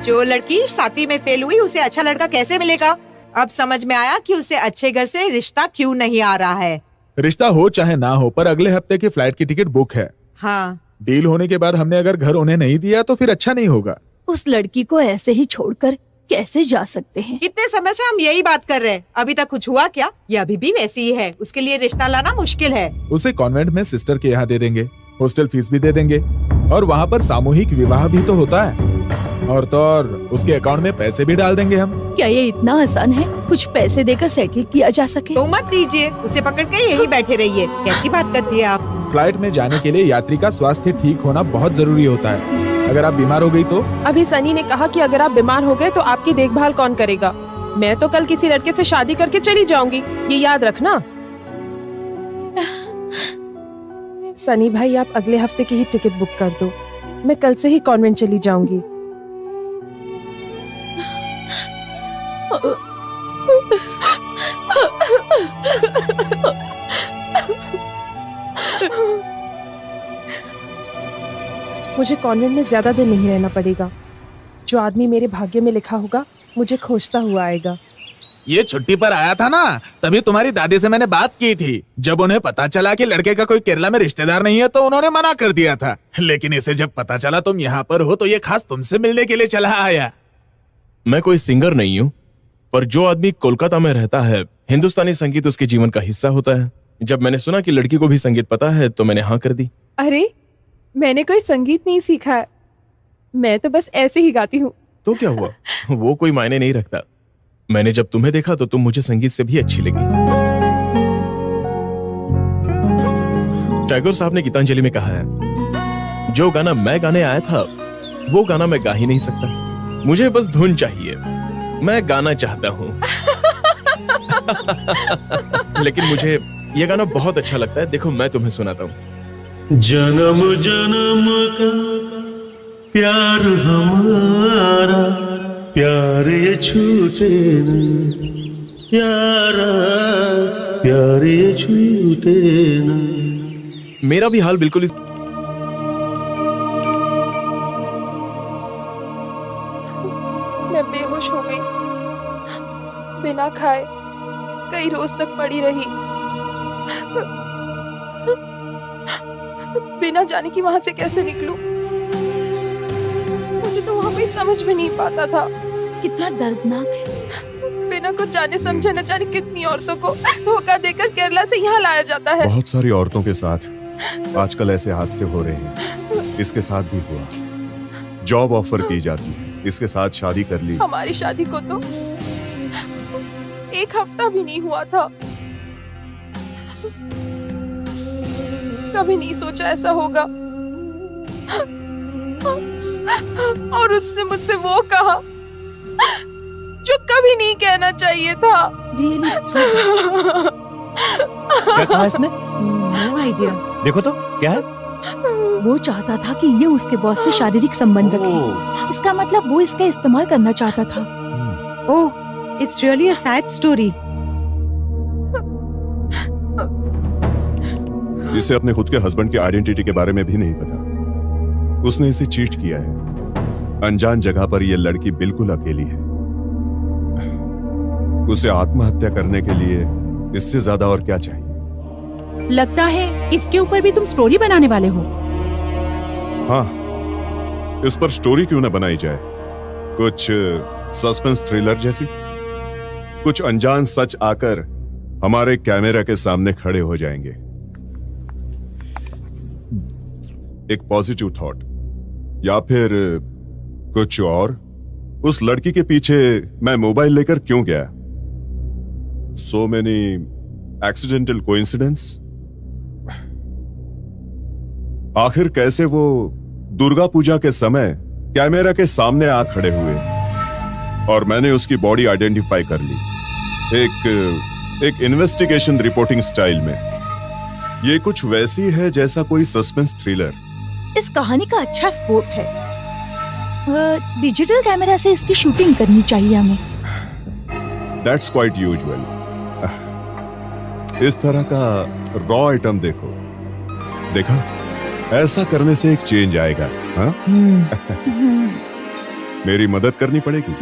E: जो लड़की 7वीं में फेल हुई उसे अच्छा लड़का कैसे मिलेगा? अब समझ में आया कि उसे अच्छे घर से रिश्ता क्यों नहीं आ रहा है।
L: रिश्ता हो चाहे ना हो, पर अगले हफ्ते की फ्लाइट की टिकट बुक है।
E: हाँ,
L: डील होने के बाद हमने अगर घर उन्हें नहीं दिया तो फिर अच्छा नहीं होगा।
F: उस लड़की को ऐसे ही छोड़कर कैसे जा सकते हैं?
E: कितने समय से हम यही बात कर रहे हैं, अभी तक कुछ हुआ क्या? ये अभी भी वैसी ही है। उसके लिए रिश्ता लाना मुश्किल है।
L: उसे कॉन्वेंट में सिस्टर के यहाँ दे देंगे, हॉस्टल फीस भी दे देंगे, और वहाँ पर सामूहिक विवाह भी तो होता है। और तो और उसके अकाउंट में पैसे भी डाल देंगे हम।
F: क्या ये इतना आसान है? कुछ पैसे देकर सेटल किया जा सके?
E: तो मत दीजिए, उसे पकड़ के यही बैठे रहिए। कैसी बात करती है आप?
L: फ्लाइट में जाने के लिए यात्री का स्वास्थ्य ठीक होना बहुत जरूरी होता है। अगर आप बीमार हो गई तो?
B: अभी सनी ने कहा कि अगर आप बीमार हो गए तो आपकी देखभाल कौन करेगा? मैं तो कल किसी लड़के से शादी करके चली जाऊंगी, ये याद रखना। सनी भाई, आप अगले हफ्ते की ही टिकट बुक कर दो। मैं कल से ही कॉन्वेंट चली जाऊंगी। मुझे कॉन्वेंट में ज्यादा दिन नहीं रहना पड़ेगा। जो आदमी मेरे भाग्य में लिखा होगा मुझे खोजता हुआ आएगा।
L: ये छुट्टी पर आया था ना, तभी तुम्हारी दादी से मैंने बात की थी। जब उन्हें पता चला कि लड़के का कोई केरला में रिश्तेदार नहीं है तो उन्होंने मना कर दिया था। लेकिन इसे जब पता चला तुम यहाँ पर हो तो ये खास तुमसे मिलने के लिए चला आया।
A: मैं कोई सिंगर नहीं हूँ, पर जो आदमी कोलकाता में रहता है, हिंदुस्तानी संगीत उसके जीवन का हिस्सा होता है। जब मैंने सुना कि लड़की को भी संगीत पता है तो मैंने हाँ कर दी।
B: अरे, मैंने कोई संगीत नहीं सीखा है, मैं तो बस ऐसे ही गाती हूँ।
A: तो क्या हुआ, वो कोई मायने नहीं रखता। मैंने जब तुम्हें देखा तो तुम मुझे संगीत से भी अच्छी लगी। टैगोर साहब ने गीतांजलि में कहा है, जो गाना मैं गाने आया था वो गाना मैं गा ही नहीं सकता, मुझे बस धुन चाहिए, मैं गाना चाहता हूँ। लेकिन मुझे ये गाना बहुत अच्छा लगता है, देखो मैं तुम्हें सुनाता हूँ।
N: जन्म जन्म का प्यार हमारा, प्यार ये छूटे न यारा, प्यार ये छूटे न।
A: मेरा भी हाल बिल्कुल
B: मैं बेहोश हो गई, बिना खाए कई रोज तक पड़ी रही, बिना जाने कि वहां से कैसे निकलूं। मुझे तो वहां कोई समझ में नहीं पाता था।
F: कितना दर्दनाक है।
B: बिना कुछ जाने समझे न जाने कितनी औरतों को धोखा देकर केरला से यहाँ लाया जाता है।
H: बहुत सारी औरतों के साथ आजकल ऐसे हादसे हो रहे हैं, इसके साथ भी हुआ। जॉब ऑफर की जाती है, इसके साथ शादी कर ली।
B: हमारी शादी को तो 1 हफ्ता भी नहीं हुआ था। कभी नहीं सोचा ऐसा होगा। और उसने मुझसे वो कहा जो कभी नहीं कहना चाहिए था।
F: क्या कहा इसने? No idea.
M: देखो तो क्या है?
F: वो चाहता था कि ये उसके बॉस से शारीरिक संबंध रखे। इसका मतलब वो इसका इस्तेमाल करना चाहता था।
E: Oh, it's really a sad story.
H: इसे अपने खुद के हस्बैंड की आइडेंटिटी के बारे में भी नहीं पता। उसने इसे चीट किया है। अनजान जगह पर यह लड़की बिल्कुल अकेली है। उसे आत्महत्या करने के लिए इससे ज्यादा और क्या चाहिए?
D: लगता है इसके ऊपर भी तुम स्टोरी बनाने वाले हो।
H: हाँ, इस पर स्टोरी क्यों न बनाई जाए? कुछ सस्पेंस थ्रिलर जैसी। कुछ अनजान सच आकर हमारे कैमरा के सामने खड़े हो जाएंगे। एक पॉजिटिव थॉट या फिर कुछ और। उस लड़की के पीछे मैं मोबाइल लेकर क्यों गया? So many accidental coincidence. आखिर कैसे वो दुर्गा पूजा के समय कैमरा के सामने आ खड़े हुए और मैंने उसकी बॉडी आइडेंटिफाई कर ली एक इन्वेस्टिगेशन रिपोर्टिंग स्टाइल में। ये कुछ वैसी है जैसा कोई सस्पेंस थ्रिलर।
F: इस कहानी का अच्छा स्कोप है। डिजिटल कैमरा से इसकी शूटिंग करनी चाहिए हमें।
H: That's quite usual. इस तरह का रॉ आइटम देखो, देखा? ऐसा करने से एक चेंज आएगा। हाँ? मेरी मदद करनी पड़ेगी।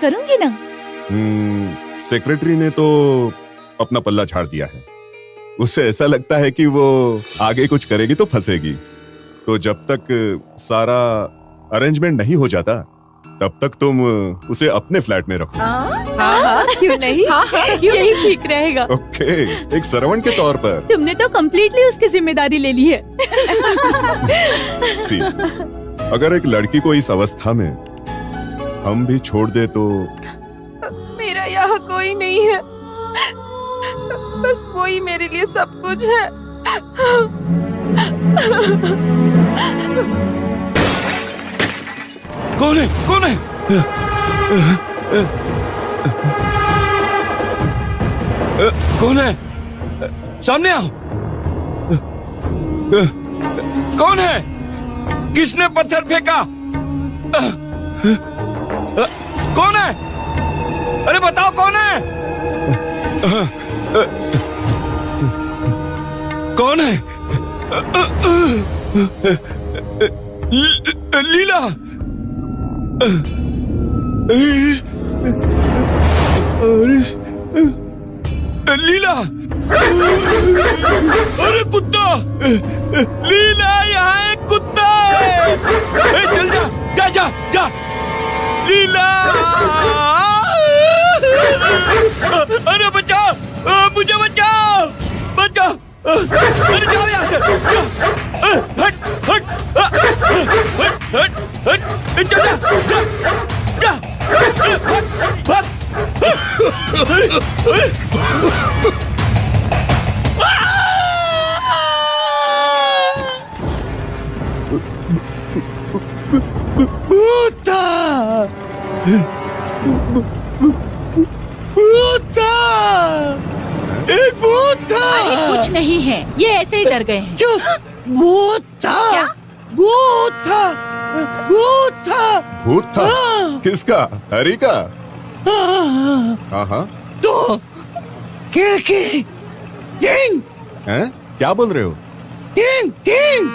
F: करूंगी ना।
H: सेक्रेटरी ने तो अपना पल्ला झाड़ दिया है। उसे ऐसा लगता है कि वो आगे कुछ करेगी तो फंसेगी। तो जब तक सारा अरेंजमेंट नहीं हो जाता तब तक तुम उसे अपने फ्लैट में रखो।
F: क्यों नहीं? यही ठीक रहेगा।
H: ओके, एक सर्वेंट के तौर पर।
F: तुमने तो कम्प्लीटली उसकी जिम्मेदारी ले ली है।
H: सी, अगर एक लड़की को इस अवस्था में हम भी छोड़ दे तो?
B: मेरा यहाँ कोई नहीं है, बस वही मेरे लिए सब कुछ है।
I: कौन है? कौन है? कौन है? सामने आओ। कौन है? किसने पत्थर फेंका? कौन है? अरे बताओ कौन है? कौन है? लीला। लीला। अरे कुत्ता! लीला, यहाँ एक कुत्ता है। चल जा, जा जा जा। लीला! अरे बचाओ, मुझे बचाओ, बचाओ। अरे जाओ यहाँ से। हट हट हट हट हट। चल जा जा जा। भाग भाग। भूत था, एक भूत था।
D: अरे कुछ नहीं है, ये ऐसे ही डर गए हैं।
I: चुप, भूत था। क्या? भूत था, भूत था।
H: भूत था?
I: हाँ।
H: किसका? हरी का?
I: हाँ।
H: हाँ।
I: तो खिड़की डिंग।
H: हैं? क्या बोल रहे हो?
I: डिंग डिंग,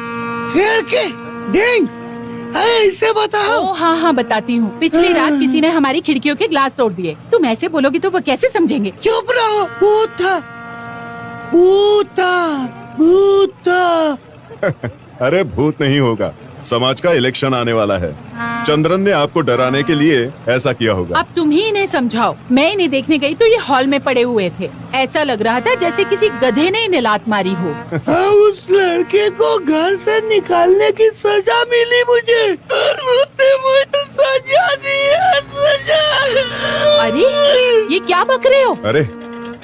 I: खिड़की डिंग। अरे इसे बताओ।
D: ओ हाँ हाँ बताती हूँ। पिछली रात किसी ने हमारी खिड़कियों के ग्लास तोड़ दिए। तुम ऐसे बोलोगी तो वो कैसे समझेंगे?
I: चुप रहो। भूत था, भूत था, भूत था।
H: अरे भूत नहीं होगा, समाज का इलेक्शन आने वाला है। चंद्रन ने आपको डराने के लिए ऐसा किया होगा।
D: अब तुम ही इन्हें समझाओ। मैं इन्हें देखने गई तो ये हॉल में पड़े हुए थे। ऐसा लग रहा था जैसे किसी गधे ने इन्हें लात मारी हो।
I: उस लड़के को घर से निकालने की सजा मिली मुझे। मुझे सजा दी है, सजा।
D: अरे ये क्या बक रहे हो?
H: अरे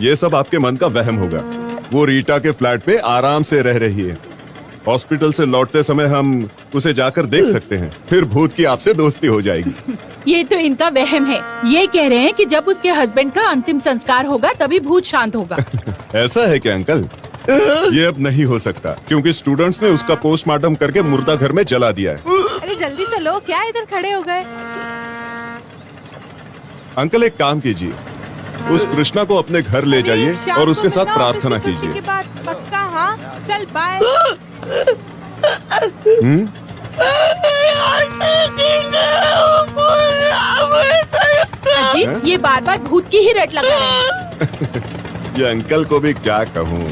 H: ये सब आपके मन का वहम होगा। वो रीटा के फ्लैट पे आराम से रह रही है। हॉस्पिटल से लौटते समय हम उसे जाकर देख सकते हैं, फिर भूत की आपसे दोस्ती हो जाएगी।
D: ये तो इनका वहम है। ये कह रहे हैं कि जब उसके हस्बैंड का अंतिम संस्कार होगा तभी भूत शांत होगा।
H: ऐसा है क्या अंकल? ये अब नहीं हो सकता क्योंकि स्टूडेंट्स ने उसका पोस्टमार्टम करके मुर्दा घर में जला दिया है।
B: अरे जल्दी चलो, क्या इधर खड़े हो गए?
H: अंकल एक काम कीजिए, उस कृष्णा को अपने घर ले जाइए और उसके साथ प्रार्थना कीजिए।
B: पक्का? हाँ चल बाय।
D: अजीत, ये बार बार भूत की ही रट लगा रहे हैं।
H: ये अंकल को भी क्या कहूँ।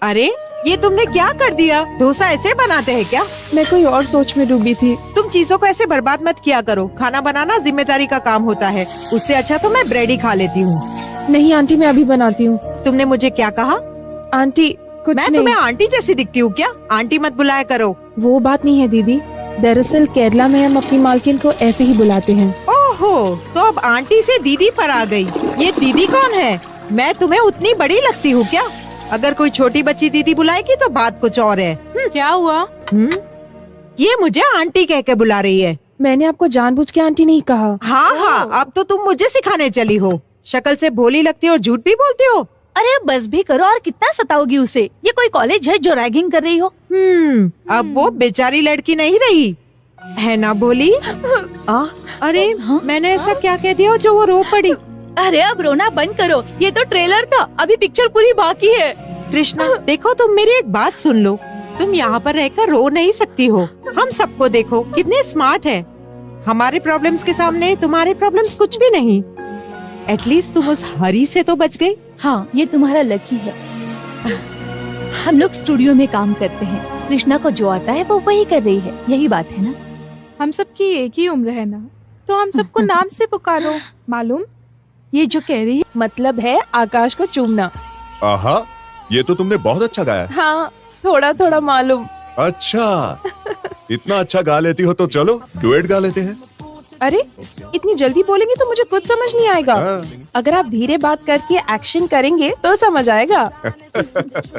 E: अरे ये तुमने क्या कर दिया? डोसा ऐसे बनाते हैं क्या?
B: मैं कोई और सोच में डूबी थी।
E: तुम चीजों को ऐसे बर्बाद मत किया करो। खाना बनाना जिम्मेदारी का काम होता है। उससे अच्छा तो मैं ब्रेड ही खा लेती हूँ।
B: नहीं आंटी, मैं अभी बनाती हूँ।
E: तुमने मुझे क्या कहा?
B: आंटी कुछ
E: मैं
B: नहीं।
E: तुम्हें आंटी जैसी दिखती हूँ क्या? आंटी मत बुलाया करो।
B: वो बात नहीं है दीदी, दरअसल केरला में हम अपनी मालकिन को ऐसे ही बुलाते हैं।
E: ओहो, तो अब आंटी से दीदी पर आ गई। ये दीदी कौन है? मैं तुम्हें उतनी बड़ी लगती हूँ क्या? अगर कोई छोटी बच्ची दीदी बुलाएगी तो बात कुछ और है।
B: क्या हुआ?
E: ये मुझे आंटी कह के बुला रही है।
B: मैंने आपको जानबूझ के आंटी नहीं कहा।
E: हाँ हाँ, अब तो तुम मुझे सिखाने चली हो। शक्ल से भोली लगती हो और झूठ भी बोलती हो।
F: अरे बस भी करो, और कितना सताओगी उसे? ये कोई कॉलेज है जो रैगिंग कर रही हो?
E: अब वो बेचारी लड़की नहीं रही है ना भोली? अरे मैंने ऐसा क्या कह दिया जो वो रो पड़ी?
F: अरे अब रोना बंद करो, ये तो ट्रेलर था, अभी पिक्चर पूरी बाकी है।
E: कृष्णा देखो, तुम मेरी एक बात सुन लो। तुम यहाँ पर रहकर रो नहीं सकती हो। हम सबको देखो कितने स्मार्ट है। हमारे प्रॉब्लम्स के सामने तुम्हारे प्रॉब्लम्स कुछ भी नहीं। एटलीस्ट तुम उस हरी से तो बच गई।
F: हाँ, ये तुम्हारा लकी है। हम लोग स्टूडियो में काम करते हैं। कृष्णा को जो आता है वो वही कर रही है, यही बात है ना?
B: हम सबकी एक ही उम्र है ना, तो हम सबको नाम से पुकारो। मालूम?
F: ये जो कह रही है
B: मतलब है आकाश को चूमना।
H: आहा, ये तो तुमने बहुत अच्छा गाया।
B: हाँ, थोड़ा थोड़ा मालूम।
H: अच्छा, इतना अच्छा गा लेती हो तो चलो डुएट गा लेते हैं।
B: अरे इतनी जल्दी बोलेंगे तो मुझे कुछ समझ नहीं आएगा। अगर आप धीरे बात करके एक्शन करेंगे तो समझ आएगा।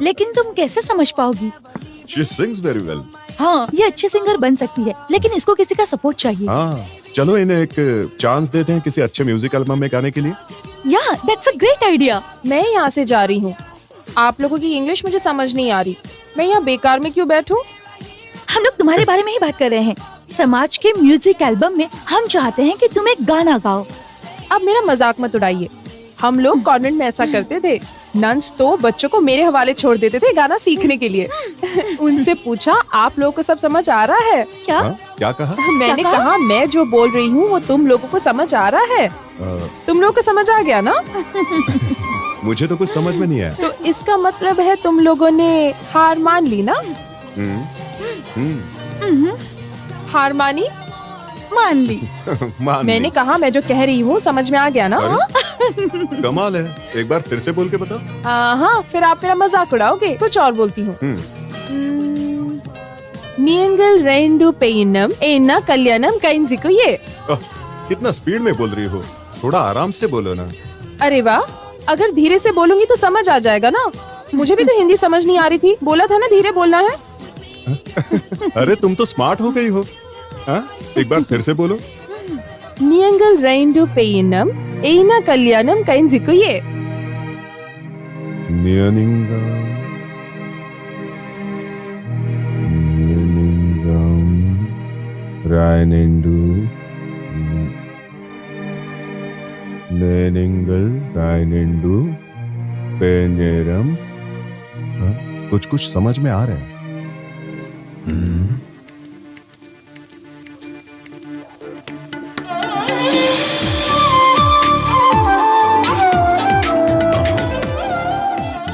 F: लेकिन तुम कैसे समझ पाओगी?
H: She sings very well.
F: हाँ, ये अच्छी सिंगर बन सकती है, लेकिन इसको किसी का सपोर्ट चाहिए।
H: हाँ, चलो इन्हें एक चांस देते हैं किसी अच्छे म्यूजिक एल्बम में गाने के लिए।
F: या दैट्स अ ग्रेट आइडिया।
B: मैं यहाँ से जा रही हूँ। आप लोगों की इंग्लिश मुझे समझ नहीं आ रही। मैं यहाँ बेकार में क्यों बैठूं?
F: हम लोग तुम्हारे बारे में ही बात कर रहे हैं। समाज के म्यूजिक एल्बम में हम चाहते हैं कि तुम एक गाना गाओ।
B: अब मेरा मजाक मत उड़ाइए। हम लोग कॉन्वेंट में ऐसा करते थे। नन्स तो बच्चों को मेरे हवाले छोड़ देते थे गाना सीखने के लिए। उनसे पूछा, आप लोगों को सब समझ आ रहा है क्या?
H: क्या कहा?
B: मैंने कहा मैं जो बोल रही हूँ वो तुम लोगों को समझ आ रहा है? तुम लोगों को समझ आ गया ना?
H: मुझे तो कुछ समझ में नहीं आया।
B: तो इसका मतलब है तुम लोगों ने हार मान ली ना? हार मानी?
F: मान ली।
B: मैंने कहा मैं जो कह रही हूँ समझ में आ गया ना?
H: कमाल है, एक बार फिर से बोल के बताओ।
B: हाँ, फिर आप मेरा मजाक उड़ाओगे। कुछ और बोलती हूँ। नियंगल रेंडु पेयनम एना कल्याणम काइंजिको ये।
H: कितना स्पीड में बोल रही हो, थोड़ा आराम से बोलो ना।
B: अरे वाह, अगर धीरे से बोलूंगी तो समझ आ जाएगा ना। मुझे भी तो हिंदी समझ नहीं आ रही थी। बोला था ना धीरे बोलना है।
H: अरे तुम तो स्मार्ट हो गई हो। हाँ? एक बार फिर से बोलो।
B: मियंगल रेंडो पेयिनम एना कल्याणम काइंजिकुये।
H: नियनिंगा रायनेंडू नेनिंगल रायनेंडू पेनेरम। कुछ कुछ समझ में आ रहा है।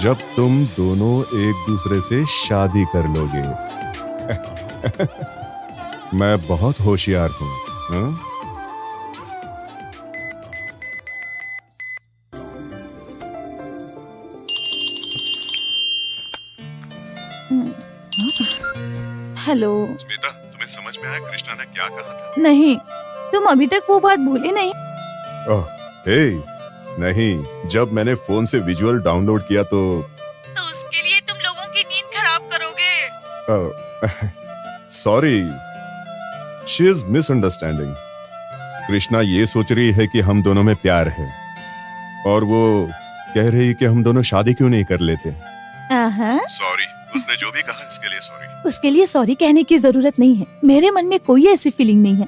H: जब तुम दोनों एक दूसरे से शादी कर लोगे। मैं बहुत होशियार हूं। हाँ?
F: हेलो
H: स्मिता, तुम्हें समझ में आया कृष्णा ने क्या कहा था?
F: नहीं, तुम अभी तक वो बात भूले नहीं।
H: ओह, हे, नहीं, जब मैंने फोन से विजुअल डाउनलोड किया तो
F: उसके लिए तुम लोगों की नींद खराब करोगे।
H: Sorry, she is misunderstanding. Krishna ये सोच रही है कि हम दोनों में प्यार है और वो कह रही कि हम दोनों शादी क्यों नहीं कर लेते। सॉरी, उसने जो भी कहा इसके लिए सॉरी।
F: उसके लिए सॉरी कहने की जरूरत नहीं है। मेरे मन में कोई ऐसी फीलिंग नहीं है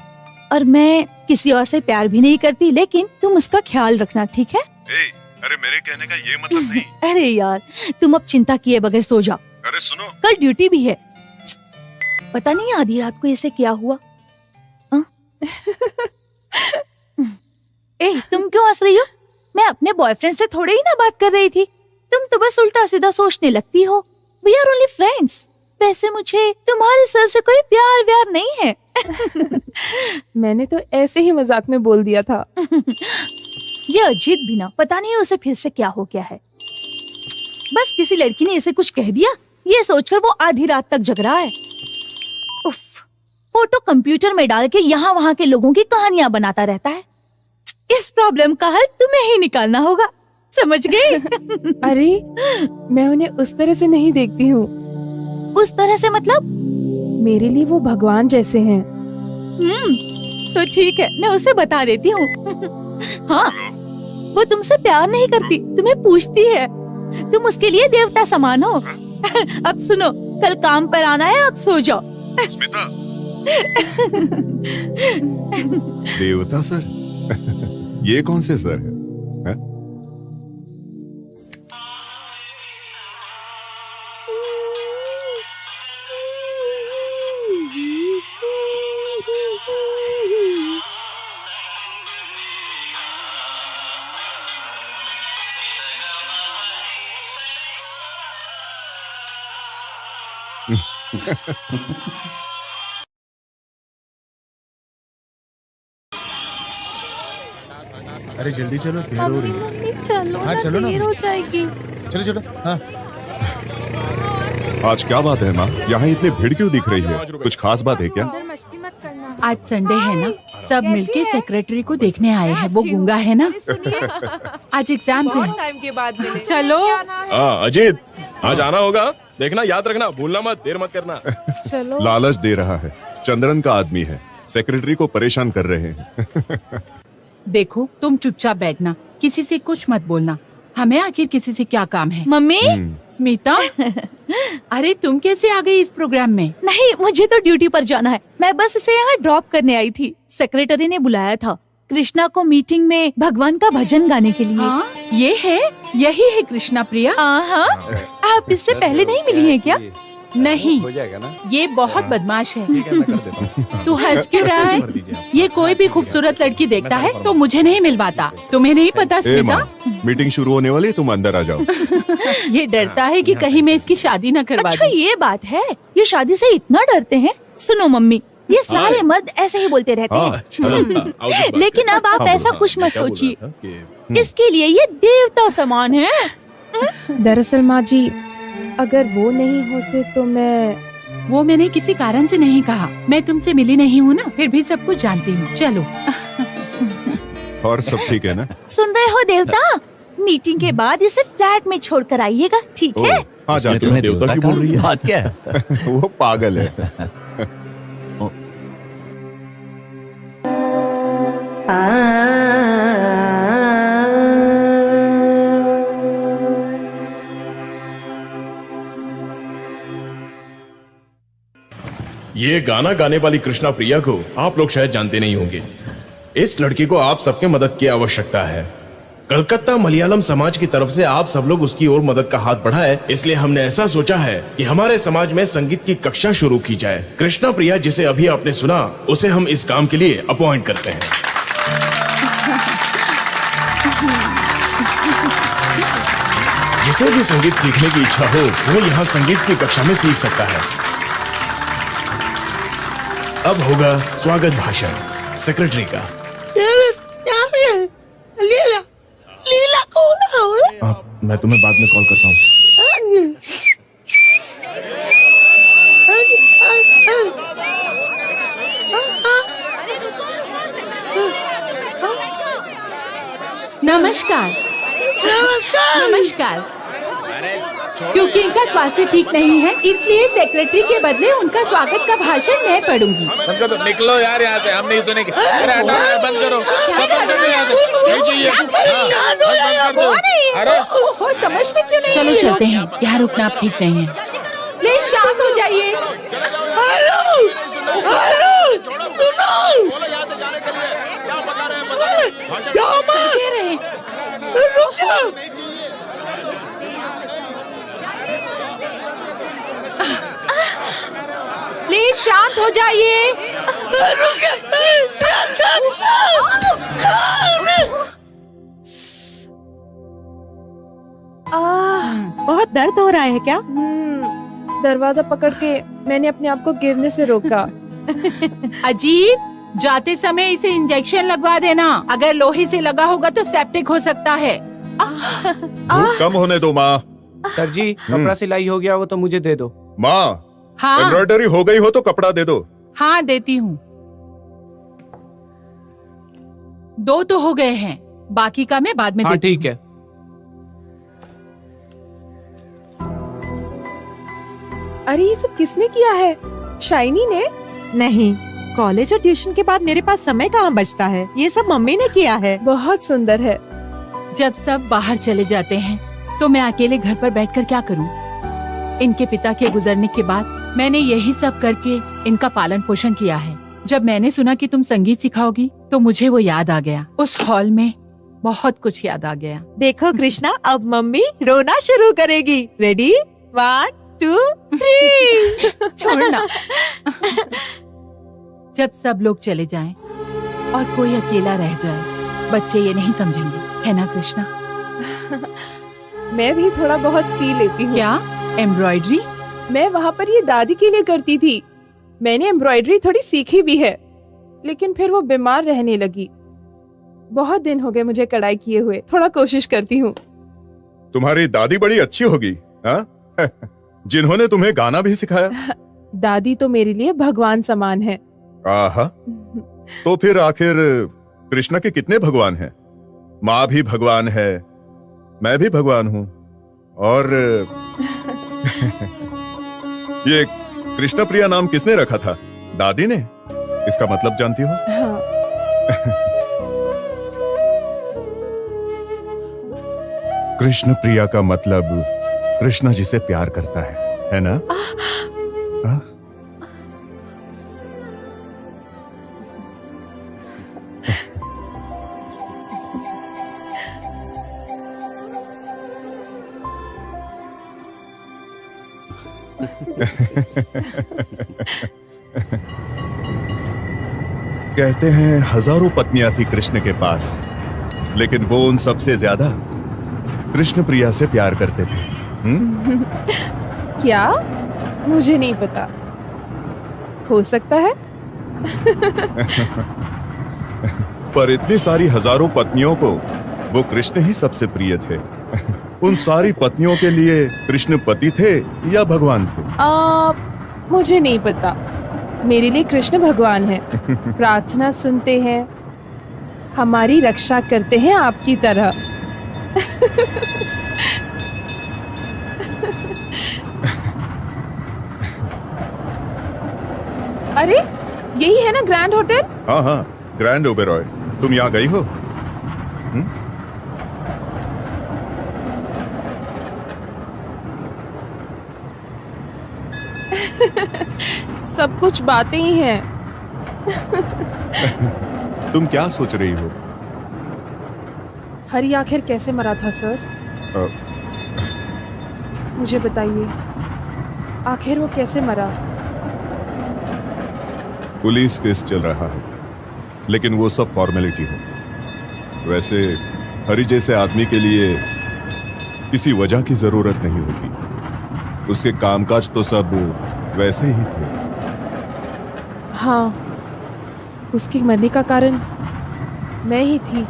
F: और मैं किसी और से प्यार भी नहीं करती, लेकिन तुम उसका ख्याल रखना, ठीक है?
H: अरे मेरे कहने का ये मतलब नहीं।
F: अरे यार, तुम अब चिंता किए बगैर सो जाओ।
H: अरे सुनो,
F: कल ड्यूटी भी है। पता नहीं आधी रात को इसे क्या हुआ। तुम क्यों हंस रही हो? मैं अपने बॉयफ्रेंड से थोड़े ही ना बात कर रही थी। तुम तो बस उल्टा सीधा सोचने लगती हो। We are only friends। वैसे मुझे तुम्हारे सर से कोई प्यार व्यार नहीं है।
B: मैंने तो ऐसे ही मजाक में बोल दिया था।
F: ये अजीत भी ना, पता नहीं उसे फिर से क्या हो गया है। बस किसी लड़की ने इसे कुछ कह दिया, ये सोचकर वो आधी रात तक जग रहा है। उफ, फोटो कंप्यूटर में डाल के यहाँ वहाँ के लोगों की कहानियां बनाता रहता है। इस प्रॉब्लम का हल तुम्हें ही निकालना होगा, समझ गए?
B: अरे, मैं उन्हें उस तरह से नहीं देखती हूँ।
F: उस तरह से मतलब?
B: मेरे लिए वो भगवान जैसे हैं।
F: तो ठीक है, मैं उसे बता देती हूँ। हाँ, वो तुमसे प्यार नहीं करती, तुम्हें पूछती है। तुम उसके लिए देवता समान हो। अब सुनो, कल काम पर आना है, अब सो जाओ।
H: स्मिता। देवता सर? ये कौन से सर है?
L: अरे जल्दी चलो, देर हो रही है।
F: चलो,
L: हाँ चलो ना,
F: देर हो जाएगी।
L: चलो चलो। हाँ,
H: आज क्या बात है माँ? यहाँ इतनी भीड़ क्यों दिख रही है? कुछ खास बात है क्या?
D: आज संडे है ना, सब मिलके सेक्रेटरी को देखने आए हैं। वो गूंगा है ना, आज एग्जाम से है।
E: टाइम के बाद मिले।
B: चलो।
A: अजीत, आज आना होगा, देखना, याद रखना, भूलना मत, देर मत करना।
B: चलो।
H: लालच दे रहा है, चंद्रन का आदमी है, सेक्रेटरी को परेशान कर रहे हैं।
D: देखो, तुम चुपचाप बैठना, किसी से कुछ मत बोलना। हमें आखिर किसी से क्या काम है?
F: मम्मी।
D: स्मिता, अरे तुम कैसे आ गई इस प्रोग्राम में?
F: नहीं, मुझे तो ड्यूटी पर जाना है। मैं बस इसे यहाँ ड्रॉप करने आई थी। सेक्रेटरी ने बुलाया था कृष्णा को मीटिंग में भगवान का भजन गाने के लिए।
D: हाँ, ये है, यही है कृष्णा प्रिया।
F: हाँ, आप इससे पहले नहीं मिली हैं क्या?
D: नहीं,
I: हो जाएगा ना?
D: ये बहुत बदमाश है।
I: ठीक है, मैं कर देता हूँ।
D: तू हंस क्यों रहा है? ये कोई भी खूबसूरत लड़की देखता है तो मुझे नहीं मिलवाता। तुम्हें नहीं पता स्मिता?
H: मीटिंग शुरू होने वाली है, तुम अंदर आ जाओ।
D: ये डरता है कि कहीं मैं इसकी शादी न करवा
F: अच्छा,
D: दूं।
F: ये बात है, ये शादी से इतना डरते हैं? सुनो मम्मी, ये सारे मर्द ऐसे ही बोलते रहते हैं। लेकिन अब आप ऐसा कुछ मत सोचिए। इसके लिए ये देवता समान है।
B: दरअसल माँ जी, अगर वो नहीं होते तो
D: वो मैंने किसी कारण से नहीं कहा। मैं तुमसे मिली नहीं हूँ ना, फिर भी सब कुछ जानती हूँ। चलो।
H: और सब ठीक है ना?
F: सुन रहे हो देवता? मीटिंग के बाद इसे फ्लैट में छोड़कर आइएगा, ठीक है?
H: हाँ, जा
M: तुम्हें देवता की बोल रही है?
I: बात क्या है?
H: वो पागल है।
A: ये गाना गाने वाली कृष्णा प्रिया को आप लोग शायद जानते नहीं होंगे। इस लड़की को आप सबके मदद की आवश्यकता है। कलकत्ता मलयालम समाज की तरफ से आप सब लोग उसकी ओर मदद का हाथ बढ़ाए, इसलिए हमने ऐसा सोचा है कि हमारे समाज में संगीत की कक्षा शुरू की जाए। कृष्णा प्रिया जिसे अभी आपने सुना, उसे हम इस काम के लिए अपॉइंट करते हैं। जिसे भी संगीत सीखने की इच्छा हो वो यहाँ संगीत की कक्षा में सीख सकता है। अब होगा स्वागत भाषण सेक्रेटरी का। मैं तुम्हें बाद में कॉल करता हूँ।
D: नमस्कार। नमस्कार। नमस्कार। क्योंकि इनका स्वास्थ्य ठीक नहीं है, इसलिए सेक्रेटरी के बदले उनका स्वागत का भाषण मैं पढ़ूंगी।
L: बंद कर दो, निकलो यार यहाँ से, हम नहीं सुनेंगे। अरे हटाओ यार, बंद करो, सब बंद कर दो यहाँ से, नहीं चाहिए।
D: अरे ओहो, समझते क्यों नहीं? चलो चलते हैं, यहाँ रुकना आप ठीक नहीं है। प्लीज शांत हो जाइए। प्लीज शांत हो जाइए।
E: बहुत दर्द हो रहा है क्या?
B: दरवाजा पकड़ के मैंने अपने आप को गिरने से रोका।
D: अजीत, जाते समय इसे इंजेक्शन लगवा देना। अगर लोहे से लगा होगा तो सेप्टिक हो सकता है।
H: धूप कम होने दो माँ।
O: सर जी, कपड़ा सिलाई हो गया हो तो मुझे दे दो।
H: माँ,
D: हाँ
H: एम्ब्रॉयडरी हो गई हो तो कपड़ा दे दो।
D: हाँ देती हूँ। 2 तो हो गए हैं, बाकी का मैं बाद में
O: हाँ,
D: देती हूँ।
O: ठीक है।
B: अरे ये सब किसने किया है? शाइनी ने?
E: नहीं, कॉलेज और ट्यूशन के बाद मेरे पास समय कहाँ बचता है। ये सब मम्मी ने किया है।
B: बहुत सुंदर है।
D: जब सब बाहर चले जाते हैं तो मैं अकेले घर पर बैठकर क्या करूं? इनके पिता के गुजरने के बाद मैंने यही सब करके इनका पालन पोषण किया है। जब मैंने सुना कि तुम संगीत सिखाओगी तो मुझे वो याद आ गया। उस हॉल में बहुत कुछ याद आ गया।
E: देखो कृष्णा, अब मम्मी रोना शुरू करेगी। रेडी? 1 2 3।
D: छोड़ना। जब सब लोग चले जाएं और कोई अकेला रह जाए, बच्चे ये नहीं समझेंगे, है ना कृष्णा?
B: मैं भी थोड़ा बहुत सी लेती हूँ।
D: क्या एम्ब्रॉयडरी?
B: मैं वहाँ पर ये दादी के लिए करती थी। मैंने एम्ब्रॉयडरी थोड़ी सीखी भी है, लेकिन फिर वो बीमार रहने लगी। बहुत दिन हो गए मुझे कढ़ाई किए हुए। थोड़ा कोशिश करती हूँ।
H: तुम्हारी दादी बड़ी अच्छी होगी, हाँ? जिन्होंने तुम्हें गाना भी सिखाया।
B: दादी तो मेरे लिए भगवान समान है।
H: आहा, तो फिर आखिर कृष्णा के कितने भगवान हैं? माँ भी भगवान है, मैं भी भगवान हूँ, और ये कृष्णा प्रिया नाम किसने रखा था? दादी ने? इसका मतलब जानती हो?
B: हाँ।
H: कृष्ण प्रिया का मतलब कृष्णा जी से प्यार करता है ना? हाँ? कहते हैं हजारों पत्नियां थी कृष्ण के पास, लेकिन वो उन सबसे ज्यादा कृष्ण प्रिया से प्यार करते थे।
B: क्या? मुझे नहीं पता। हो सकता है।
H: पर इतनी सारी हजारों पत्नियों को वो कृष्ण ही सबसे प्रिय थे। उन सारी पत्नियों के लिए कृष्ण पति थे या भगवान थे?
B: मुझे नहीं पता। मेरे लिए कृष्ण भगवान है। प्रार्थना सुनते हैं, हमारी रक्षा करते हैं आपकी तरह। अरे यही है ना ग्रैंड होटल?
H: हाँ हाँ, ग्रैंड ओबेरॉय। तुम यहाँ गई हो?
B: सब कुछ बातें ही हैं।
H: तुम क्या सोच रही हो?
B: हरी आखिर कैसे मरा था सर? मुझे बताइए, आखिर वो कैसे मरा?
H: पुलिस केस चल रहा है, लेकिन वो सब फॉर्मेलिटी है। वैसे हरी जैसे आदमी के लिए किसी वजह की जरूरत नहीं होती। उसके कामकाज तो सब वैसे ही थे।
B: हाँ, उसके मरने का कारण मैं ही थी।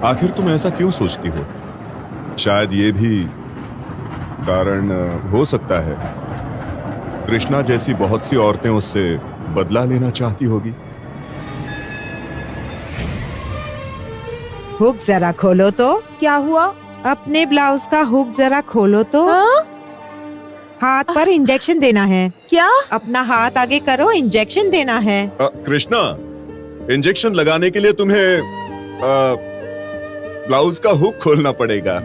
H: आखिर तुम ऐसा क्यों सोचती हो? शायद ये भी कारण हो सकता है, कृष्णा जैसी बहुत सी औरतें उससे बदला लेना चाहती होगी।
E: हुक जरा खोलो तो।
B: क्या हुआ?
E: अपने ब्लाउज का हुक जरा खोलो तो। हाथ पर इंजेक्शन देना है।
B: क्या?
E: अपना हाथ आगे करो, इंजेक्शन देना है।
H: कृष्णा, इंजेक्शन लगाने के लिए तुम्हें ब्लाउज का हुक खोलना पड़ेगा।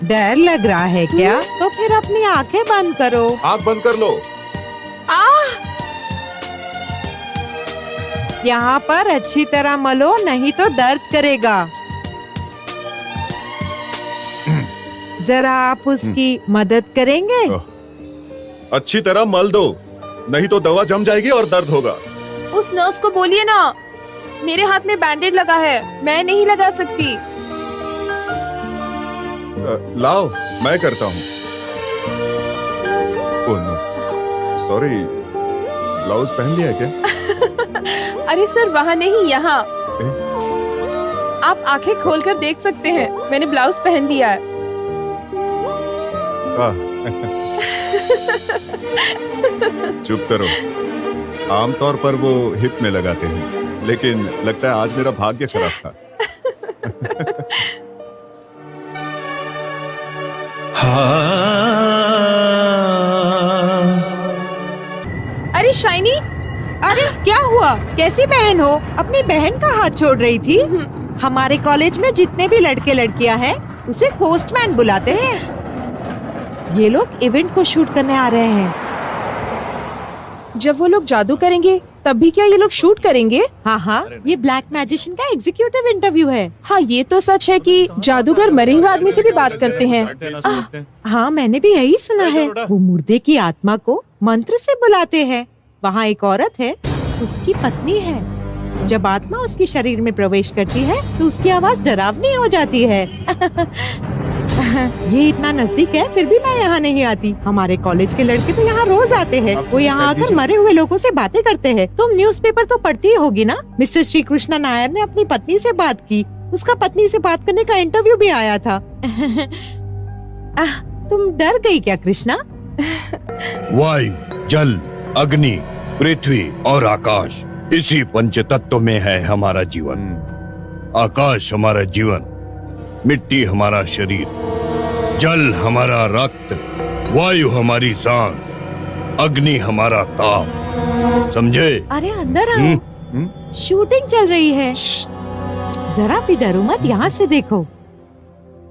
E: डर लग रहा है क्या? तो फिर अपनी आंखें बंद करो।
H: आंख बंद कर लो।
E: यहाँ पर अच्छी तरह मलो, नहीं तो दर्द करेगा। जरा आप उसकी मदद करेंगे?
H: अच्छी तरह मल दो, नहीं तो दवा जम जाएगी और दर्द होगा।
B: उस नर्स को बोलिए ना, मेरे हाथ में बैंडेड लगा है, मैं नहीं लगा सकती।
H: लाओ, मैं करता हूँ। ओह नो, सॉरी, ब्लाउज पहन लिया है क्या?
B: अरे सर, वहाँ नहीं, यहाँ। आप आंखें खोलकर देख सकते हैं, मैंने ब्लाउज पहन लिया है।
H: चुप करो। आमतौर पर वो हिप में लगाते हैं, लेकिन लगता है आज मेरा भाग्य खराब था।
B: अरे शाइनी!
E: अरे क्या हुआ? कैसी बहन हो? अपनी बहन का हाथ छोड़ रही थी? हमारे कॉलेज में जितने भी लड़के लड़कियां हैं, उसे पोस्टमैन बुलाते हैं। ये लोग इवेंट को शूट करने आ रहे हैं।
B: जब वो लोग जादू करेंगे, तब भी क्या ये लोग शूट करेंगे?
E: हाँ, ये ब्लैक मैजिशियन का एग्जीक्यूटिव इंटरव्यू है।
B: हाँ, ये तो सच है कि जादूगर मरे हुए आदमी से भी बात करते हैं।
E: हाँ, मैंने भी यही सुना है। वो मुर्दे की आत्मा को मंत्र से बुलाते हैं। वहाँ एक औरत है, उसकी पत्नी है। जब आत्मा उसके शरीर में प्रवेश करती है, तो उसकी आवाज डरावनी हो जाती है। ये इतना नजदीक है, फिर भी मैं यहाँ नहीं आती। हमारे कॉलेज के लड़के तो यहाँ रोज आते हैं। वो यहाँ आकर मरे हुए लोगों से बातें करते हैं। तुम न्यूज़पेपर तो पढ़ती ही होगी ना? मिस्टर श्री कृष्णा नायर ने अपनी पत्नी से बात की। उसका पत्नी से बात करने का इंटरव्यू भी आया था। तुम डर गई क्या कृष्णा?
C: वायु, जल, अग्नि, पृथ्वी और आकाश, इसी पंच तत्व में है हमारा जीवन। आकाश हमारा जीवन, मिट्टी हमारा शरीर, जल हमारा रक्त, वायु हमारी सांस, अग्नि हमारा ताप। समझे?
E: अरे अंदर आओ, शूटिंग चल रही है। जरा भी डरो मत, यहाँ से देखो।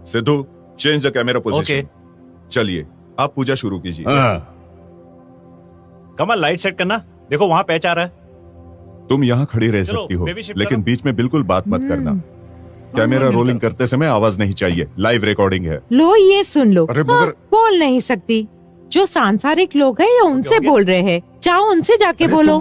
H: Sidhu, change the camera position. चलिए, आप पूजा शुरू कीजिए।
M: कमल, लाइट सेट करना। देखो वहाँ पैच आ रहा है।
H: तुम यहाँ खड़ी रह सकती हो, लेकिन बीच में बिल्कुल बात मत करना। कैमरा रोलिंग करते समय आवाज नहीं चाहिए, लाइव रिकॉर्डिंग है।
E: लो ये सुन लो।
H: अरे
E: हाँ, बोल नहीं सकती। जो सांसारिक लोग हैं, ये उनसे बोल रहे हैं। चाहो उनसे जाके बोलो।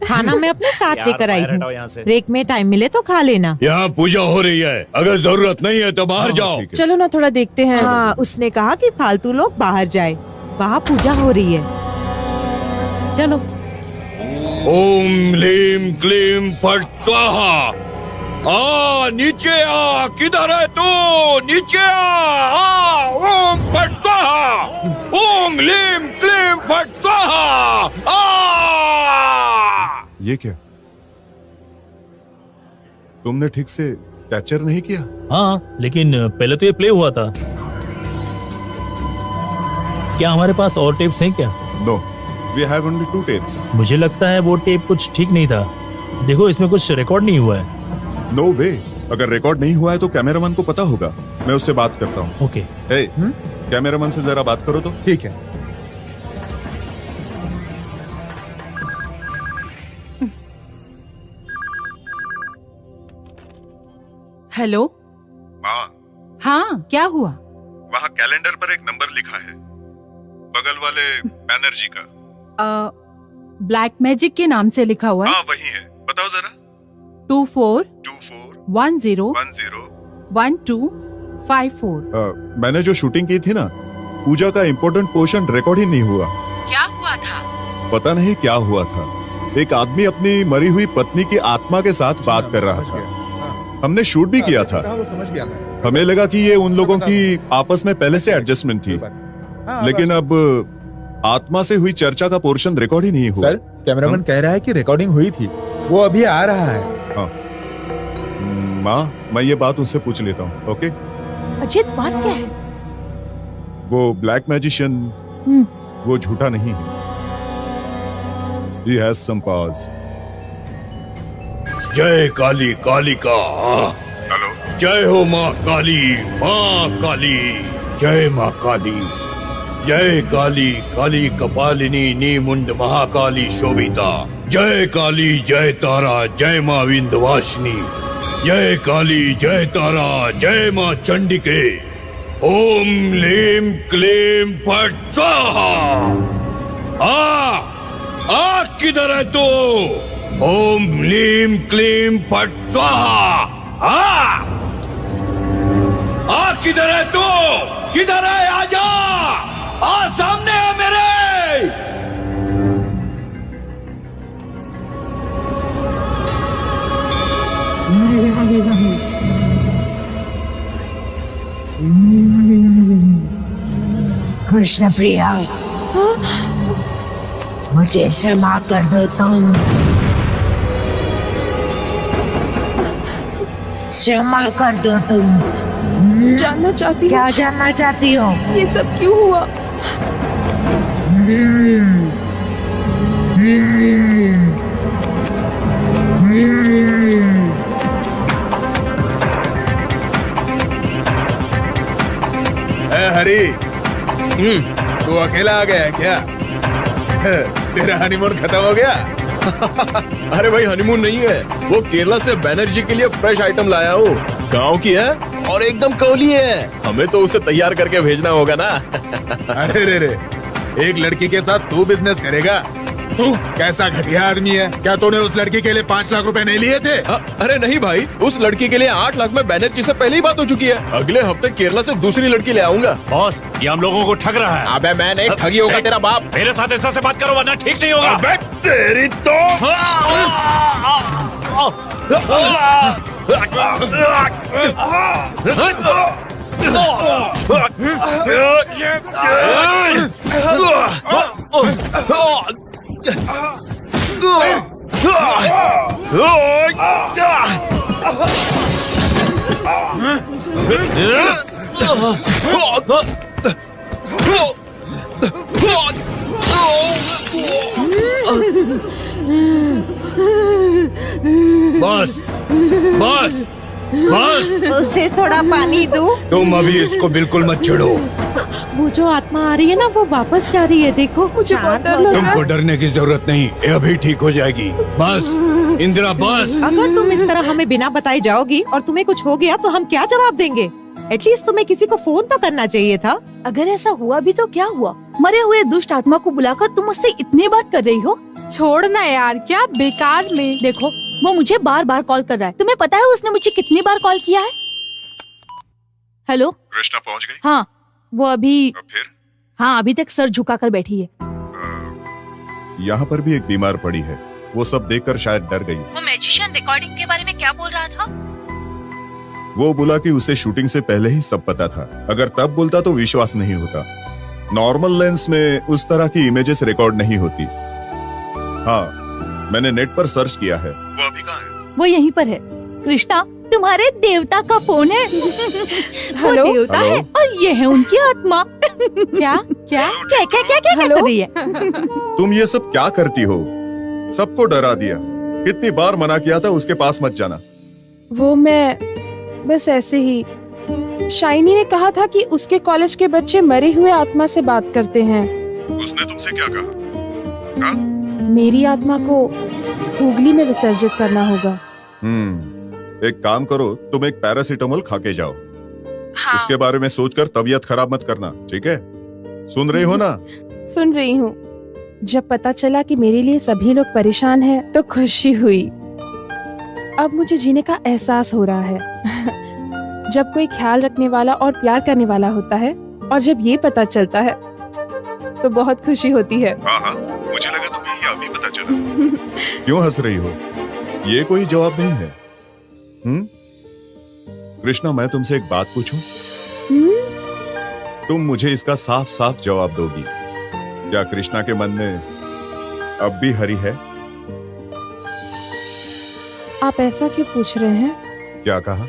E: खाना मैं अपने साथ लेकर आई हूँ। ब्रेक में टाइम मिले तो खा लेना।
C: यहाँ पूजा हो रही है, अगर जरूरत नहीं है तो बाहर जाओ।
B: चलो ना, थोड़ा देखते हैं।
E: हाँ, उसने कहा कि फालतू लोग बाहर जाए, वहाँ पूजा हो रही है। चलो।
C: ओम लीम क्लीम फट स्वाहा। नीचे आ, किधर है तू? नीचे आ, ओम फट स्वाहा। ओम लीम क्लीम फट स्वाहा।
H: ये क्या? तुमने ठीक से कैप्चर नहीं किया?
G: हाँ, लेकिन पहले तो ये प्ले हुआ था। क्या हमारे पास और टेप्स हैं क्या?
H: No, We have only 2 tapes.
G: मुझे लगता है वो टेप कुछ ठीक नहीं था। देखो इसमें कुछ रिकॉर्ड नहीं हुआ है।
H: No way. अगर रिकॉर्ड नहीं हुआ है तो कैमरामैन को पता होगा। मैं उससे बात करता हूँ।
G: ओके।
H: Hey, कैमरामैन से जरा बात करो तो।
I: ठीक है।
D: हेलो। हाँ, क्या हुआ?
H: वहाँ कैलेंडर पर एक नंबर लिखा है, बगल वाले बैनर्जी का।
D: ब्लैक मैजिक के नाम से लिखा हुआ है।
H: हाँ वही है, बताओ जरा।
D: 24101254।
H: मैंने जो शूटिंग की थी ना, पूजा का इम्पोर्टेंट पोर्शन रिकॉर्ड ही नहीं हुआ।
D: क्या हुआ था?
H: पता नहीं क्या हुआ था। एक आदमी अपनी मरी हुई पत्नी की आत्मा के साथ बात कर रहा था। हमने शूट भी किया था।
I: वो समझ गया मैं।
H: हमें लगा कि ये उन लोगों की आपस में पहले से एडजस्टमेंट थी, लेकिन अब आत्मा से हुई चर्चा का पोर्शन रिकॉर्ड ही नहीं हुआ।
I: सर, कैमरामैन कह रहा है कि रिकॉर्डिंग हुई थी, वो अभी आ रहा है।
H: हाँ माँ, मैं ये बात उनसे पूछ लेता हूँ। ओके।
F: अजीत, बात क्या है?
H: वो ब्लैक मैजिशियन वो झूठा नहीं है। He has some powers.
C: जय काली कालिका।
H: हेलो।
C: जय हो माँ काली, माँ काली। जय माँ काली। जय काली, काली कपालिनी नीमुंड महाकाली शोभिता। जय काली, जय तारा, जय माँ विंध्यवासिनी। जय काली, जय तारा, जय माँ चंडिके। ओम लीम क्लीम फट स्वाहा। आ किधर है तू? ओम लीम क्लीम फट स्वाहा। आ किधर है तू? किधर है? आजा, आ सामने है मेरे।
P: कृष्ण प्रिया, मुझे क्षमा कर दो तुम। क्षमा कर दो तुम।
B: जानना चाहती हूँ।
P: क्या जानना चाहती हो?
B: ये सब क्यों हुआ?
L: हरी, तू अकेला आ गया है क्या? तेरा हनीमून खत्म हो गया?
A: अरे भाई, हनीमून नहीं है, वो केरला से बैनर्जी के लिए फ्रेश आइटम लाया हूँ। गांव की है और एकदम कौली है। हमें तो उसे तैयार करके भेजना होगा ना।
L: अरे रे रे, एक लड़की के साथ तू बिजनेस करेगा? तू कैसा घटिया आदमी है? क्या तूने उस लड़की के लिए 5 लाख रुपए नहीं लिए थे?
A: अरे नहीं भाई, उस लड़की के लिए 8 लाख में बैनर्जी से पहले ही बात हो चुकी है। अगले हफ्ते केरला से दूसरी लड़की ले आऊंगा।
M: बॉस, ये हम लोगों को ठग रहा है।
A: अबे मैं नहीं, ठगी होगा तेरा बाप।
M: मेरे साथ ऐसा से बात करो वरना ठीक नहीं होगा।
A: अबे तेरी तो
C: बस बस बस,
E: उसे थोड़ा पानी दूं?
C: तुम अभी इसको बिल्कुल मत छेड़ो।
E: वो जो आत्मा आ रही है ना, वो वापस जा रही है। देखो,
B: मुझे बहुत डर लग रहा है।
C: तुमको डरने की जरूरत नहीं, ये अभी ठीक हो जाएगी। बस इंदिरा, बस।
E: अगर तुम इस तरह हमें बिना बताए जाओगी और तुम्हें कुछ हो गया तो हम क्या जवाब देंगे? एटलीस्ट तुम्हें किसी को फोन तो करना चाहिए था।
F: अगर ऐसा हुआ भी तो क्या हुआ? मरे हुए दुष्ट आत्मा को बुलाकर तुम उससे इतनी बात कर रही हो?
B: छोड़ना यार, क्या बेकार में।
F: देखो, वो मुझे बार बार कॉल कर रहा है। तुम्हें पता है उसने मुझे कितनी बार कॉल किया है? हेलो
H: कृष्णा पहुंच गई?
F: हाँ, वो अभी
H: फिर?
F: हाँ, अभी तक सर झुकाकर बैठी है।
H: यहाँ पर भी एक बीमार पड़ी है, वो सब देखकर शायद डर गई।
F: वो मैजिशियन रिकॉर्डिंग के बारे में क्या बोल रहा था?
H: वो बोला कि उसे शूटिंग से पहले ही सब पता था। अगर तब बोलता तो विश्वास नहीं होता। नॉर्मल लेंस में उस तरह की इमेजेस रिकॉर्ड नहीं होती। हाँ, मैंने नेट पर सर्च किया है। वो अभी कहाँ है?
F: वो यहीं पर है। कृष्णा, तुम्हारे देवता का फोन है। वो
B: हेलो?
F: देवता है और ये है उनकी आत्मा।
D: क्या क्या
E: क्या क्या क्या क्या
B: हेलो?
E: कर रही है?
H: तुम ये सब क्या करती हो? सबको डरा दिया। कितनी बार मना किया था उसके पास मत जाना।
B: वो मैं बस ऐसे ही, शाइनी ने कहा था कि उसके कॉलेज के बच्चे मरे हुए आत्मा से बात करते हैं।
H: उसने तुमसे क्या कहा?
B: मेरी आत्मा को हुगली में विसर्जित करना होगा।
H: एक काम करो, तुम एक पैरासीटामोल खा के जाओ।
B: हाँ।
H: उसके बारे में सोचकर तबीयत खराब मत करना, ठीक है? सुन रही हो ना?
B: सुन रही हूँ। जब पता चला कि मेरे लिए सभी लोग परेशान हैं, तो खुशी हुई। अब मुझे जीने का एहसास हो रहा है। जब कोई ख्याल रखने वाला और प्यार करने वाला होता है, और जब ये पता चलता है, तो बहुत खुशी होती है।
H: हाँ हाँ, मुझे लगा तुम्हें ये अभी पता चला। क्यों हंस रही हो? ये कोई जवाब नहीं है। कृष्णा, मैं तुमसे एक बात पूछूं? तुम मुझे इसका साफ साफ जवाब दोगी। क्या कृष्णा के मन में अब भी हरि है?
B: आप ऐसा क्यों पूछ रहे हैं?
H: क्या कहा?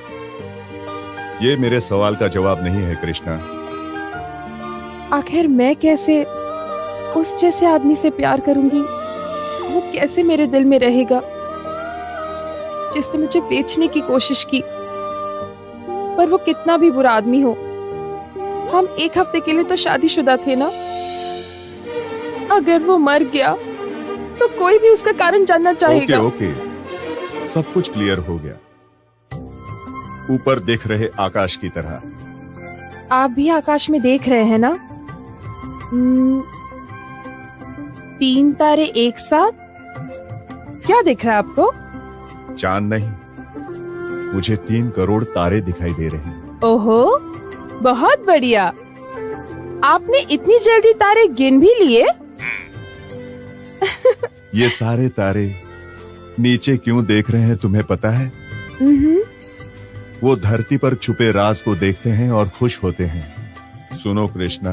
H: ये मेरे सवाल का जवाब नहीं है कृष्णा।
B: आखिर मैं कैसे उस जैसे आदमी से प्यार करूंगी? वो कैसे मेरे दिल में रहेगा, जिससे मुझे बेचने की कोशिश की? पर वो कितना भी बुरा आदमी हो, हम एक हफ्ते के लिए तो शादीशुदा थे ना। अगर वो मर गया तो कोई भी उसका कारण जानना चाहेगा।
H: ओके, सब कुछ क्लियर हो गया। ऊपर देख रहे आकाश की तरह।
B: आप भी आकाश में देख रहे हैं ना? 3 तारे एक साथ। क्या दिख रहा है आपको?
H: चांद नहीं, मुझे 3 करोड़ तारे दिखाई दे रहे हैं।
B: ओहो, बहुत बढ़िया। आपने इतनी जल्दी तारे गिन भी लिए?
H: ये सारे तारे नीचे क्यों देख रहे हैं तुम्हें पता है? वो धरती पर छुपे राज को देखते हैं और खुश होते हैं। सुनो कृष्णा,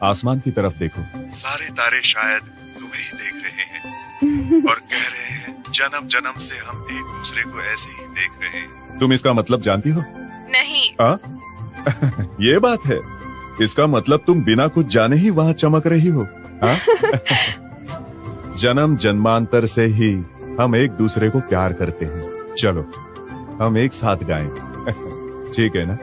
H: आसमान की तरफ देखो। सारे तारे शायद तुम्हें ही देख रहे हैं और कह रहे हैं, जन्म जन्म से हम एक दूसरे को ऐसे ही देख रहे हैं। तुम इसका मतलब जानती हो?
B: नहीं।
H: ये बात है। इसका मतलब तुम बिना कुछ जाने ही वहां चमक रही हो। जन्म जन्मांतर से ही हम एक दूसरे को प्यार करते हैं। चलो हम एक साथ गाएं। ठीक है ना?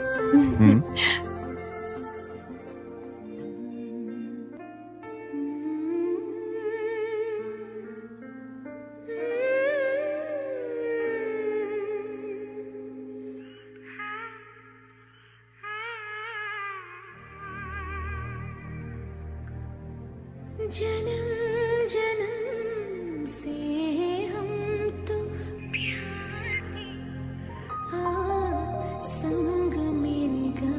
Q: जन्म जन्म से हम तो प्यार संग मिलगा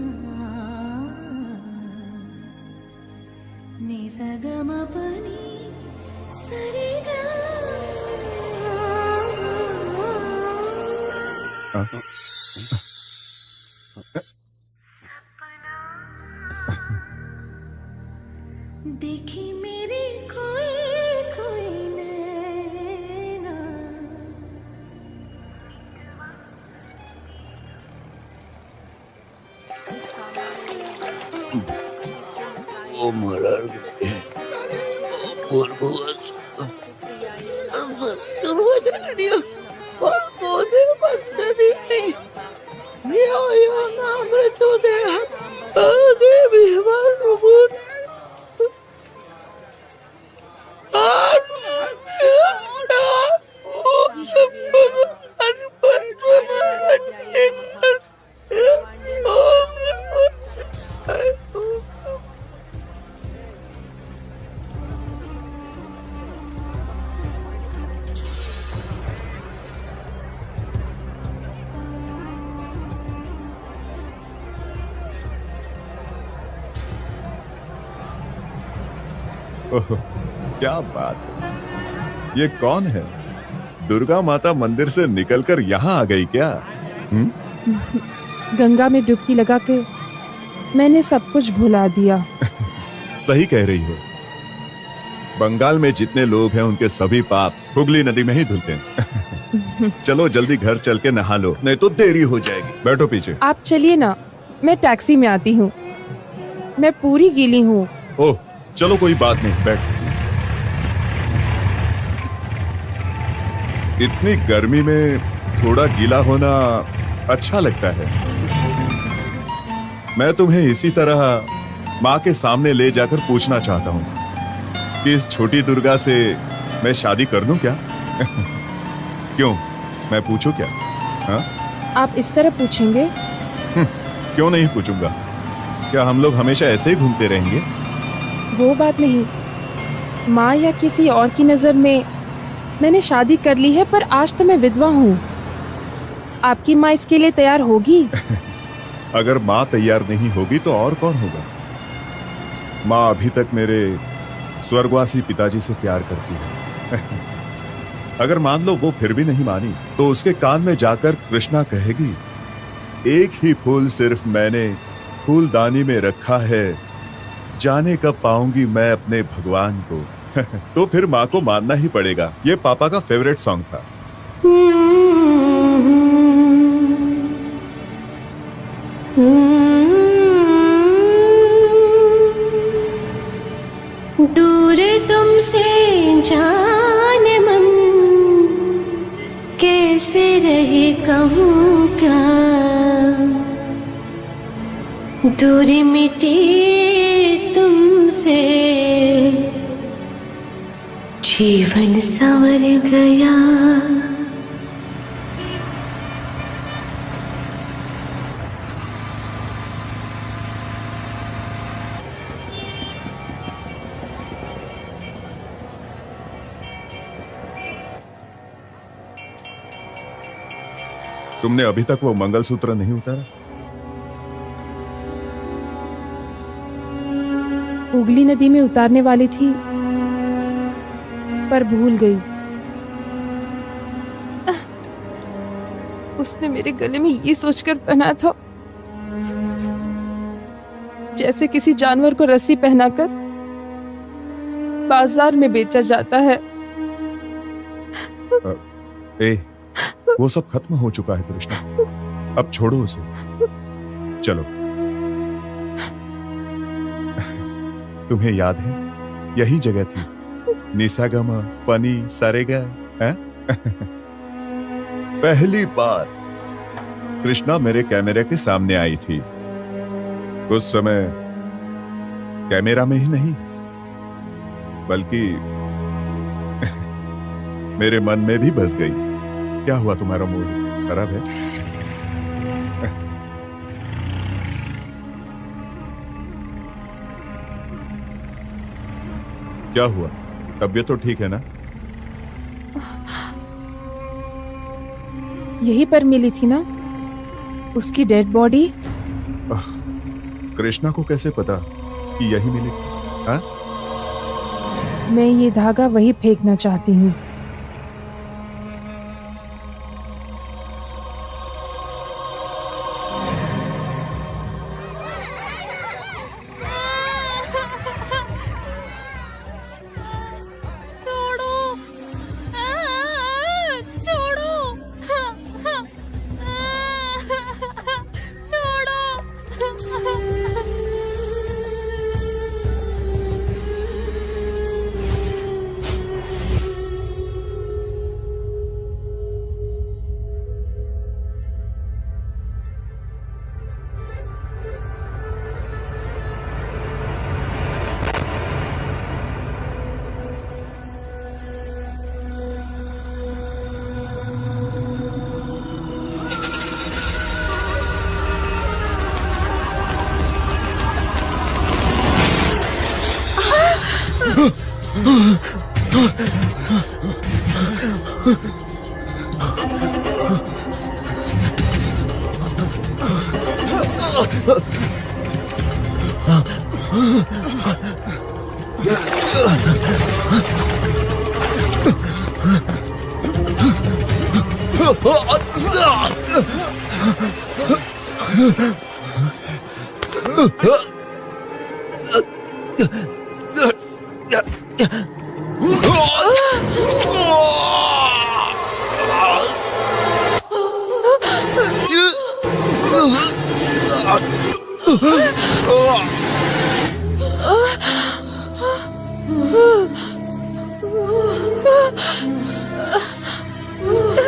Q: नि सगम पनी सरिगा। देखी मेरी कोई कोई नैना,
C: ओ मरर गए, ओ बुरबुस, दुर्वाजनिया, और कोदे मस्ती नहीं, या नागरे चोदे हाथ, आगे भी बस बुत,
H: ओह, क्या बात है। ये कौन है? दुर्गा माता मंदिर से निकलकर यहाँ आ गई क्या?
B: गंगा में डुबकी लगा के मैंने सब कुछ भुला दिया।
H: सही कह रही हो। बंगाल में जितने लोग हैं उनके सभी पाप हुगली नदी में ही धुलते हैं। चलो जल्दी घर चल के नहा लो, नहीं तो देरी हो जाएगी। बैठो पीछे।
B: आप चलिए ना, मैं टैक्सी में आती हूँ। मैं पूरी गीली हूँ।
H: ओह चलो कोई बात नहीं, बैठ। इतनी गर्मी में थोड़ा गीला होना अच्छा लगता है। मैं तुम्हें इसी तरह माँ के सामने ले जाकर पूछना चाहता हूँ कि इस छोटी दुर्गा से मैं शादी कर लूं क्या? क्यों, मैं पूछूं क्या? हाँ?
B: आप इस तरह पूछेंगे?
H: क्यों नहीं पूछूंगा? क्या हम लोग हमेशा ऐसे ही घूमते रहेंगे?
B: वो बात नहीं, माँ या किसी और की नजर में मैंने शादी कर ली है, पर आज तो मैं विधवा हूँ। आपकी माँ इसके लिए तैयार होगी?
H: अगर माँ तैयार नहीं होगी तो और कौन होगा? माँ अभी तक मेरे स्वर्गवासी पिताजी से प्यार करती है। अगर मान लो वो फिर भी नहीं मानी, तो उसके कान में जाकर कृष्णा कहेगी, एक ही फूल सिर्फ मैंने फूलदानी में रखा है, जाने कब पाऊंगी मैं अपने भगवान को। तो फिर माँ को मानना ही पड़ेगा। ये पापा का फेवरेट सॉन्ग था।
Q: दूर तुमसे जान मन, कैसे रहे कहूँ क्या, दूरी मिटी तुमसे, जीवन संवर गया।
H: तुमने अभी तक वो मंगलसूत्र नहीं उतारा?
B: हुगली नदी में उतारने वाली थी, पर भूल गई। उसने मेरे गले में ये सोचकर पहना था जैसे किसी जानवर को रस्सी पहनाकर बाजार में बेचा जाता है।
H: वो सब खत्म हो चुका है कृष्णा, अब छोड़ो उसे। चलो, तुम्हें याद है यही जगह थी, निसागमा पनी सारेगा है? पहली बार कृष्णा मेरे कैमरे के सामने आई थी। उस समय कैमरा में ही नहीं, बल्कि मेरे मन में भी बस गई। क्या हुआ, तुम्हारा मूड खराब है? क्या हुआ, तबीयत तो ठीक है ना?
B: यहीं पर मिली थी ना उसकी डेड बॉडी।
H: कृष्णा को कैसे पता कि यही मिली थी? हाँ?
B: मैं ये धागा वही फेंकना चाहती हूँ।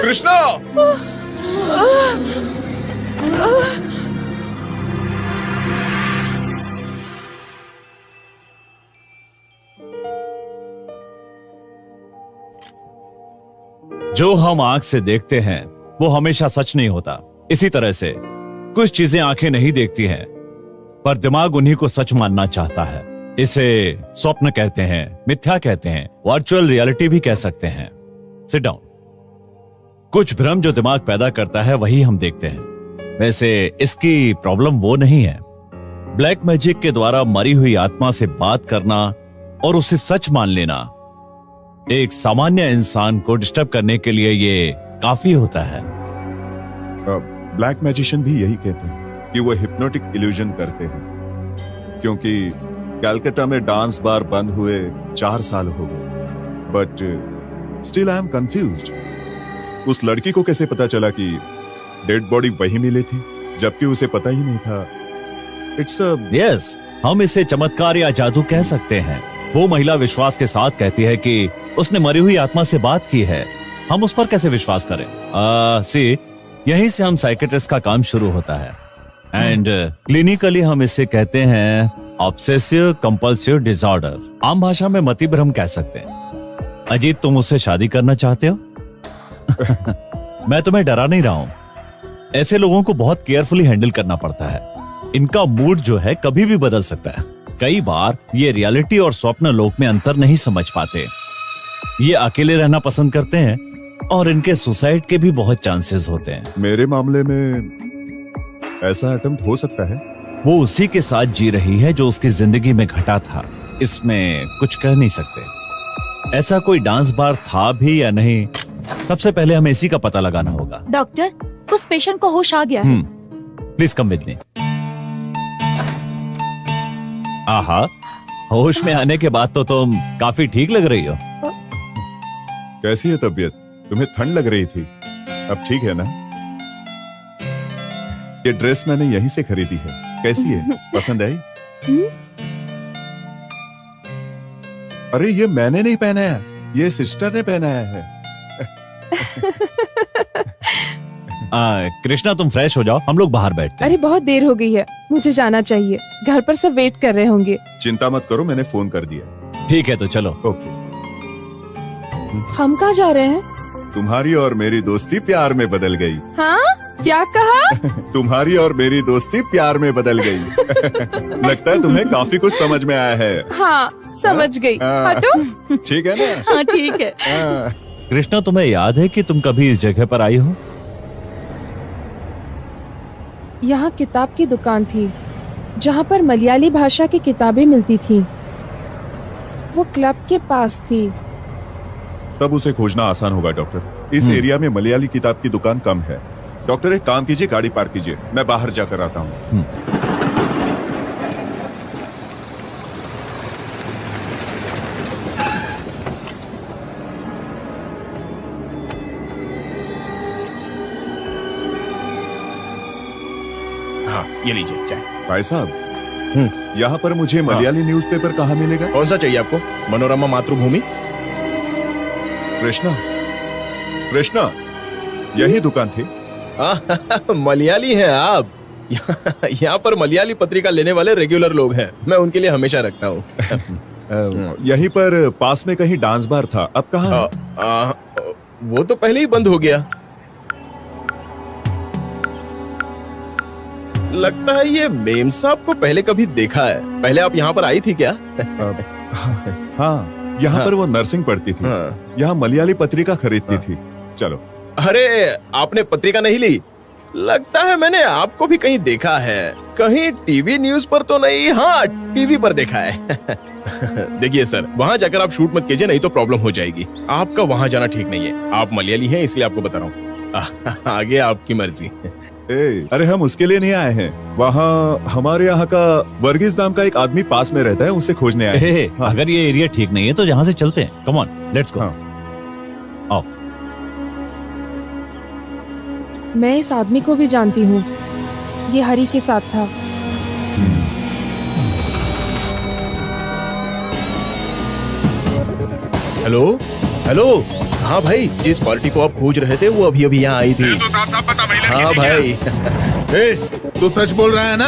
A: कृष्णा!
M: जो हम आंख से देखते हैं वो हमेशा सच नहीं होता। इसी तरह से कुछ चीजें आंखें नहीं देखती हैं, पर दिमाग उन्हीं को सच मानना चाहता है। इसे स्वप्न कहते हैं, मिथ्या कहते हैं, वर्चुअल रियलिटी भी कह सकते हैं। Sit down. कुछ भ्रम जो दिमाग पैदा करता है वही हम देखते हैं। वैसे इसकी प्रॉब्लम वो नहीं है। ब्लैक मैजिक के द्वारा मरी हुई आत्मा से बात करना और उसे सच मान लेना एक सामान्य इंसान को डिस्टर्ब करने के लिए ये काफी होता है।
H: ब्लैक मैजिशियन भी यही कहते हैं कि वो हिप्नोटिक इल्यूजन करते हैं, क्योंकि कलकत्ता में डांस बार बंद हुए 4 साल हो गए। But still I am confused. उस लड़की को कैसे पता चला कि डेड बॉडी वही मिली थी, जबकि उसे पता ही नहीं था? इट्स
M: यस, हम इसे चमत्कार या जादू कह सकते हैं। वो महिला विश्वास के साथ कहती है कि उसने मरी हुई आत्मा से बात की है। हम उस पर कैसे विश्वास करें? यहीं से हम साइकेट्रिस्ट का काम शुरू होता है। एंड क्लिनिकली हम इसे कहते हैं ऑब्सेसिव कंपल्सिव डिसऑर्डर। आम भाषा में मति भ्रम कह सकते हैं। अजीत, तुम उससे शादी करना चाहते हो? मैं तुम्हें डरा नहीं रहा हूं। ऐसे लोगों को बहुत केयरफुली हैंडल करना पड़ता है। इनका मूड जो है कभी भी बदल सकता है। कई बार ये रियलिटी और स्वप्न लोक में अंतर नहीं समझ पाते। ये अकेले रहना पसंद करते हैं और इनके सुसाइड के भी बहुत चांसेस होते हैं।
H: मेरे मामले में ऐसा अटेम्प्ट हो सकता है।
M: वो उसी के साथ जी रही है जो उसकी जिंदगी में घटा था। इसमें कुछ कह नहीं सकते। ऐसा कोई डांस बार था भी या नहीं, सबसे पहले हमें इसी का पता लगाना होगा।
F: डॉक्टर, उस पेशेंट को होश आ गया है।
M: Please come with me. आहा, होश में आने के बाद तो तुम काफी ठीक लग रही हो।
H: कैसी है तबीयत? तुम्हें ठंड लग रही थी, अब ठीक है ना? ये ड्रेस मैंने यहीं से खरीदी है। कैसी है? पसंद आई? अरे ये मैंने नहीं पहनाया, ये सिस्टर ने पहनाया है।
M: कृष्णा, तुम फ्रेश हो जाओ, हम लोग बाहर बैठते हैं।
B: अरे बहुत देर हो गई है, मुझे जाना चाहिए। घर पर सब वेट कर रहे होंगे।
H: चिंता मत करो, मैंने फोन कर दिया।
M: ठीक है तो चलो।
H: ओके।
B: हम कहाँ जा रहे हैं?
H: तुम्हारी और मेरी दोस्ती प्यार में बदल गई।
B: हाँ? क्या कहा?
H: तुम्हारी और मेरी दोस्ती प्यार में बदल गई। लगता है तुम्हें काफी कुछ समझ में आया है।
B: हाँ, समझ गई। हटो।
H: ठीक है ना?
F: हाँ ठीक है।
M: कृष्णा, तुम्हें याद है कि तुम कभी इस जगह पर आई हो?
B: यहाँ किताब की दुकान थी जहाँ पर मलयाली भाषा की किताबें मिलती थी। वो क्लब के पास थी।
H: तब उसे खोजना आसान होगा डॉक्टर। इस एरिया में मलयाली किताब की दुकान कम है। डॉक्टर, एक काम कीजिए, गाड़ी पार्क कीजिए, मैं बाहर जाकर आता हूँ।
A: हाँ, ये लीजिए चाय।
H: भाई साहब, यहाँ पर मुझे मलयाली न्यूज़पेपर कहाँ मिलेगा?
A: कौन सा चाहिए आपको? मनोरमा मातृभूमि?
H: कृष्णा, कृष्णा, यही दुकान थी?
A: मलयाली हैं आप? यहाँ पर मलयाली पत्रिका लेने वाले रेगुलर लोग हैं, मैं उनके लिए हमेशा रखता हूँ।
H: यहीं पर पास में कहीं डांस बार था, अब कहाँ है?
A: वो तो पहले ही बंद हो गया। लगता है ये मेम साहब को पहले कभी देखा है। पहले आप यहाँ पर आई थी क्या?
H: हाँ, यहाँ पर वो नर्सिंग पढ़ती थी। यहाँ मलयाली पत्रिका खरीदती थी। चलो।
A: अरे, आपने पत्रिका नहीं ली? लगता है मैंने आपको भी कहीं देखा है। कहीं टीवी न्यूज पर तो नहीं? हाँ, टीवी पर देखा है। देखिए सर, वहाँ जाकर आप शूट मत कीजिए, नहीं तो प्रॉब्लम हो जाएगी। आपका वहाँ जाना ठीक नहीं है। आप मलयाली हैं इसलिए आपको बता रहा हूँ। आगे आपकी मर्जी।
H: अरे हम उसके लिए नहीं आए हैं। वहाँ हमारे यहाँ का वर्गीस नाम का एक आदमी पास में रहता है, उसे खोजने आए हैं।
M: हाँ। अगर ये एरिया ठीक नहीं है तो यहाँ से चलते हैं। Come on, let's go. आओ।
B: मैं इस आदमी को भी जानती हूँ, ये हरी के साथ था।
A: हेलो हेलो, हाँ भाई, जिस पार्टी को आप खोज रहे थे वो अभी अभी यहाँ आई थी।
L: तो साफ साफ बता वही लड़की
A: हाँ
L: थी
A: भाई।
L: क्या? ए, तू सच बोल रहा है ना?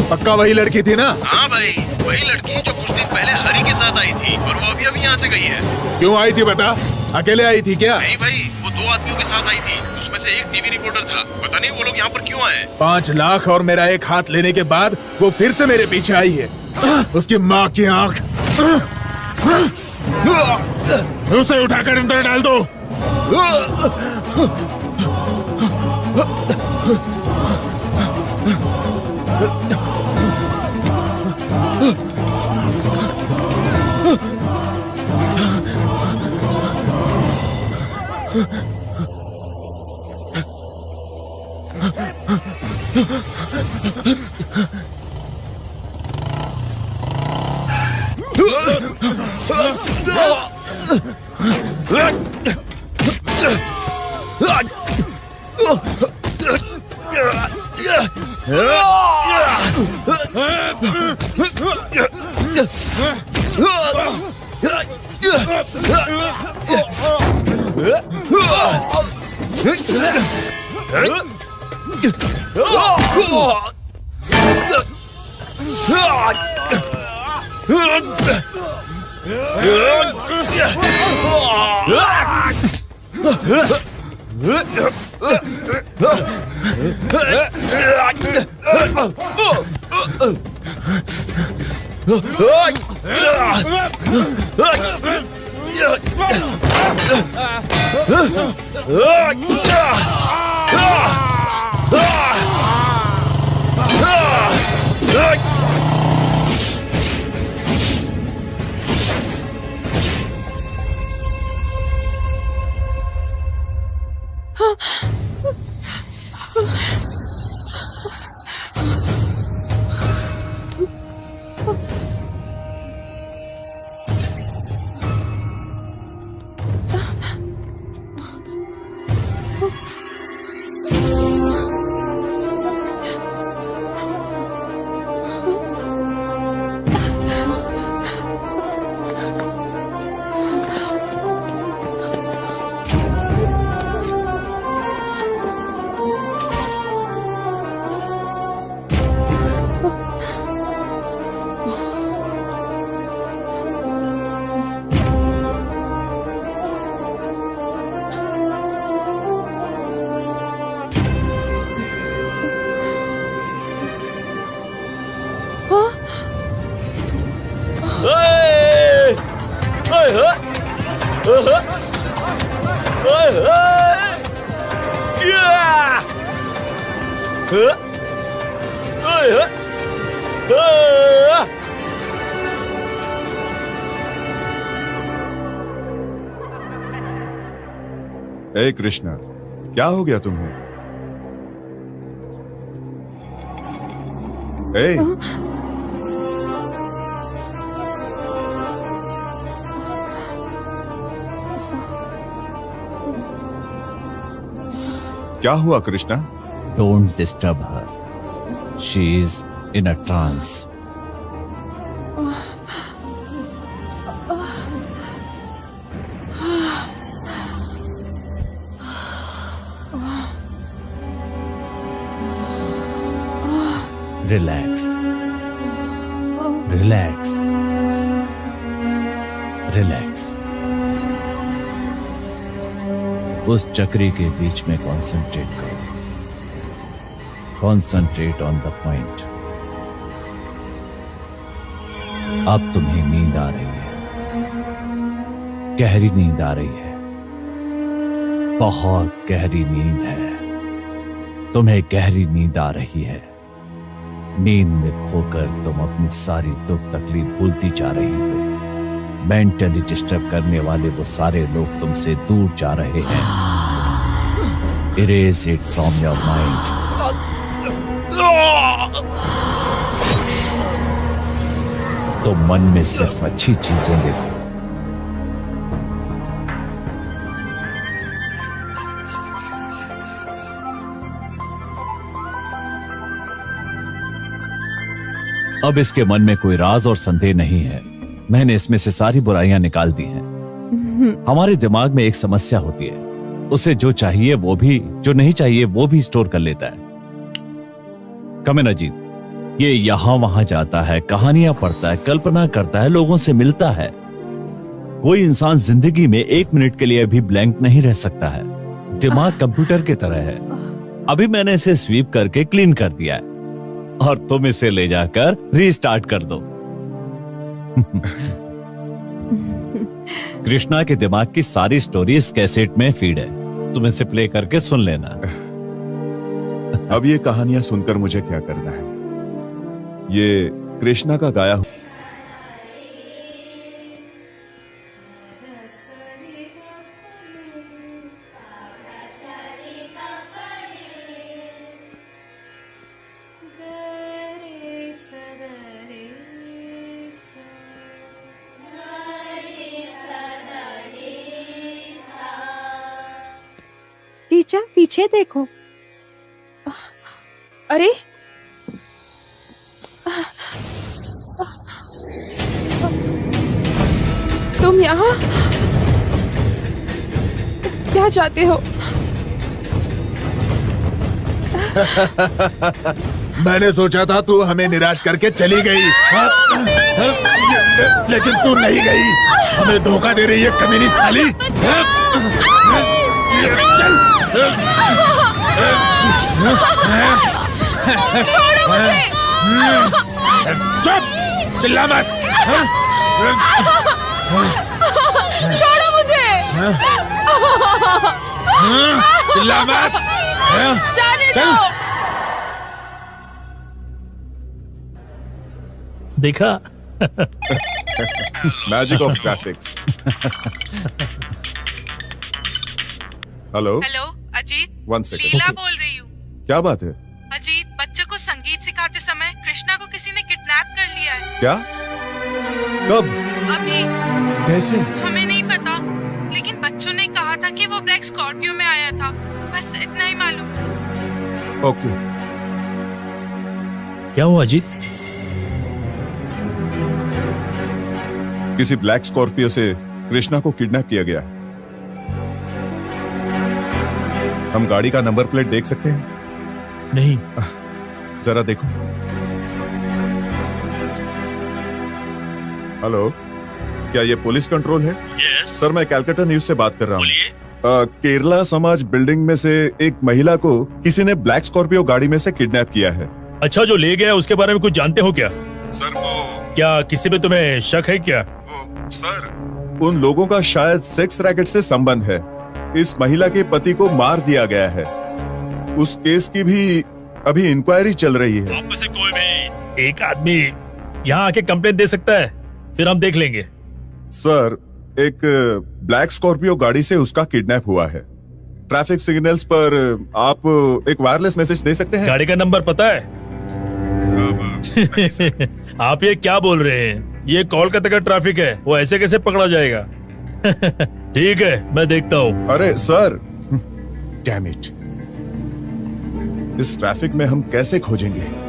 L: पक्का वही लड़की थी ना?
A: हाँ भाई, वही लड़की जो कुछ दिन पहले हरी के साथ आई थी और वो अभी अभी यहाँ से गई है।
L: क्यों आई थी बता? अकेले आई थी क्या?
A: नहीं भाई, वो 2 आदमियों के साथ आई थी, उसमें से एक टीवी रिपोर्टर था। पता नहीं वो लोग यहाँ पर क्यों आए।
L: 5 लाख और मेरा एक हाथ लेने के बाद वो फिर से मेरे पीछे आई है। उसकी माँ की आंख। उसे उठाकर अंदर डाल दो।
H: ए कृष्णा, क्या हो गया तुम्हें? ए, क्या हुआ Krishna?
M: Don't disturb her, she is in a trance. Relax, relax, relax. उस चक्री के बीच में कंसंट्रेट करो। Concentrate on the point. अब तुम्हें नींद आ रही है, गहरी नींद आ रही है, बहुत गहरी नींद है। तुम्हें गहरी नींद आ रही है। नींद में खोकर तुम अपनी सारी दुख तकलीफ भूलती जा रही हो। मेंटली डिस्टर्ब करने वाले वो सारे लोग तुमसे दूर जा रहे हैं। Erase it from your mind. तो मन में सिर्फ अच्छी चीजें देखो। अब इसके मन में कोई राज और संदेह नहीं है। मैंने इसमें से सारी बुराइयां निकाल दी हैं। हमारे दिमाग में एक समस्या होती है, उसे जो चाहिए वो भी, जो नहीं चाहिए वो भी स्टोर कर लेता है। कमिन अजीत, ये यहां वहां जाता है, कहानियां पढ़ता है, कल्पना करता है, लोगों से मिलता है। कोई इंसान जिंदगी में 1 मिनट के लिए भी ब्लैंक नहीं रह सकता है। दिमाग कंप्यूटर की तरह है। अभी मैंने इसे स्वीप करके क्लीन कर दिया है और तुम इसे ले जाकर रीस्टार्ट कर दो। कृष्णा के दिमाग की सारी स्टोरी इस कैसेट में फीड है, तुम इसे प्ले करके सुन लेना।
H: अब ये कहानियां सुनकर मुझे क्या करना है? ये कृष्णा का गाया हुआ
E: टीचर पीछे देखो।
B: अरे तुम यहाँ क्या चाहते हो?
L: मैंने सोचा था तू हमें निराश करके चली गई, लेकिन तू नहीं गई। हमें धोखा दे रही है कमीनी साली।
B: छोड़ो मुझे।
L: चुप, चिल्ला मत।
B: छोड़ो मुझे।
L: चिल्ला मत।
B: जाने दो।
G: देखा?
H: Magic of graphics. Hello
D: hello Ajit,
H: 1 second.
D: Leela बोल रही हूँ।
H: क्या बात है?
D: अजीत, बच्चों को संगीत सिखाते समय कृष्णा को किसी ने किडनैप कर लिया है।
H: क्या? कब?
D: अभी।
H: कैसे?
D: हमें नहीं पता, लेकिन बच्चों ने कहा था कि वो ब्लैक स्कॉर्पियो में आया था। बस इतना ही मालूम।
H: ओके।
G: क्या हुआ अजीत?
H: किसी ब्लैक स्कॉर्पियो से कृष्णा को किडनैप किया गया। हम गाड़ी का नंबर प्लेट देख सकते हैं?
G: नहीं।
H: जरा देखो। हेलो, क्या ये पुलिस कंट्रोल है?
G: यस।
H: सर, मैं कैलकाटा न्यूज से बात कर रहा हूँ। केरला समाज बिल्डिंग में से एक महिला को किसी ने ब्लैक स्कॉर्पियो गाड़ी में से किडनैप किया है।
G: अच्छा, जो ले गया उसके बारे में कुछ जानते हो क्या?
H: सर, वो
G: क्या किसी पे तुम्हें शक है क्या?
H: सर, उन लोगों का शायद सेक्स रैकेट से संबंध है। इस महिला के पति को मार दिया गया है। उस केस की भी अभी इंक्वायरी चल रही है।
G: आप में से कोई भी एक आदमी यहाँ आके कंप्लेंट दे सकता है, फिर हम देख लेंगे।
H: सर, एक ब्लैक स्कॉर्पियो गाड़ी से उसका किडनैप हुआ है। ट्रैफिक सिग्नल्स पर आप एक वायरलेस मैसेज दे सकते हैं?
G: गाड़ी का नंबर पता है? आप ये क्या बोल रहे हैं? ये कोलकाता का ट्रैफिक है, वो ऐसे कैसे पकड़ा जाएगा? ठीक है, मैं देखता हूँ।
H: अरे सर, डैम इट, इस ट्रैफिक में हम कैसे खोजेंगे?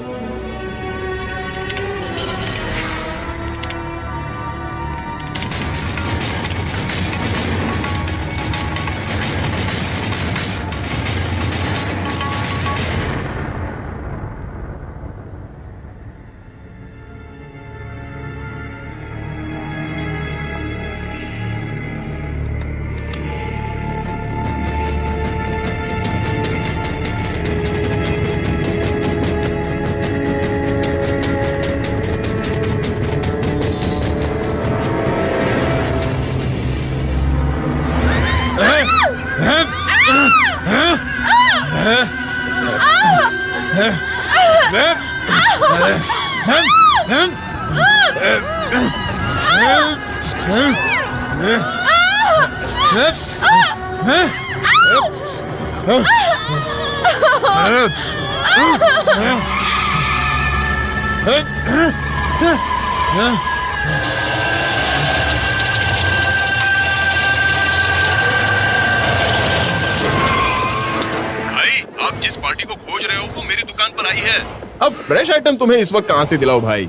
A: आप जिस पार्टी को खोज रहे हो वो मेरी दुकान पर आई है। अब फ्रेश आइटम तुम्हें इस वक्त कहां से दिलाओ भाई?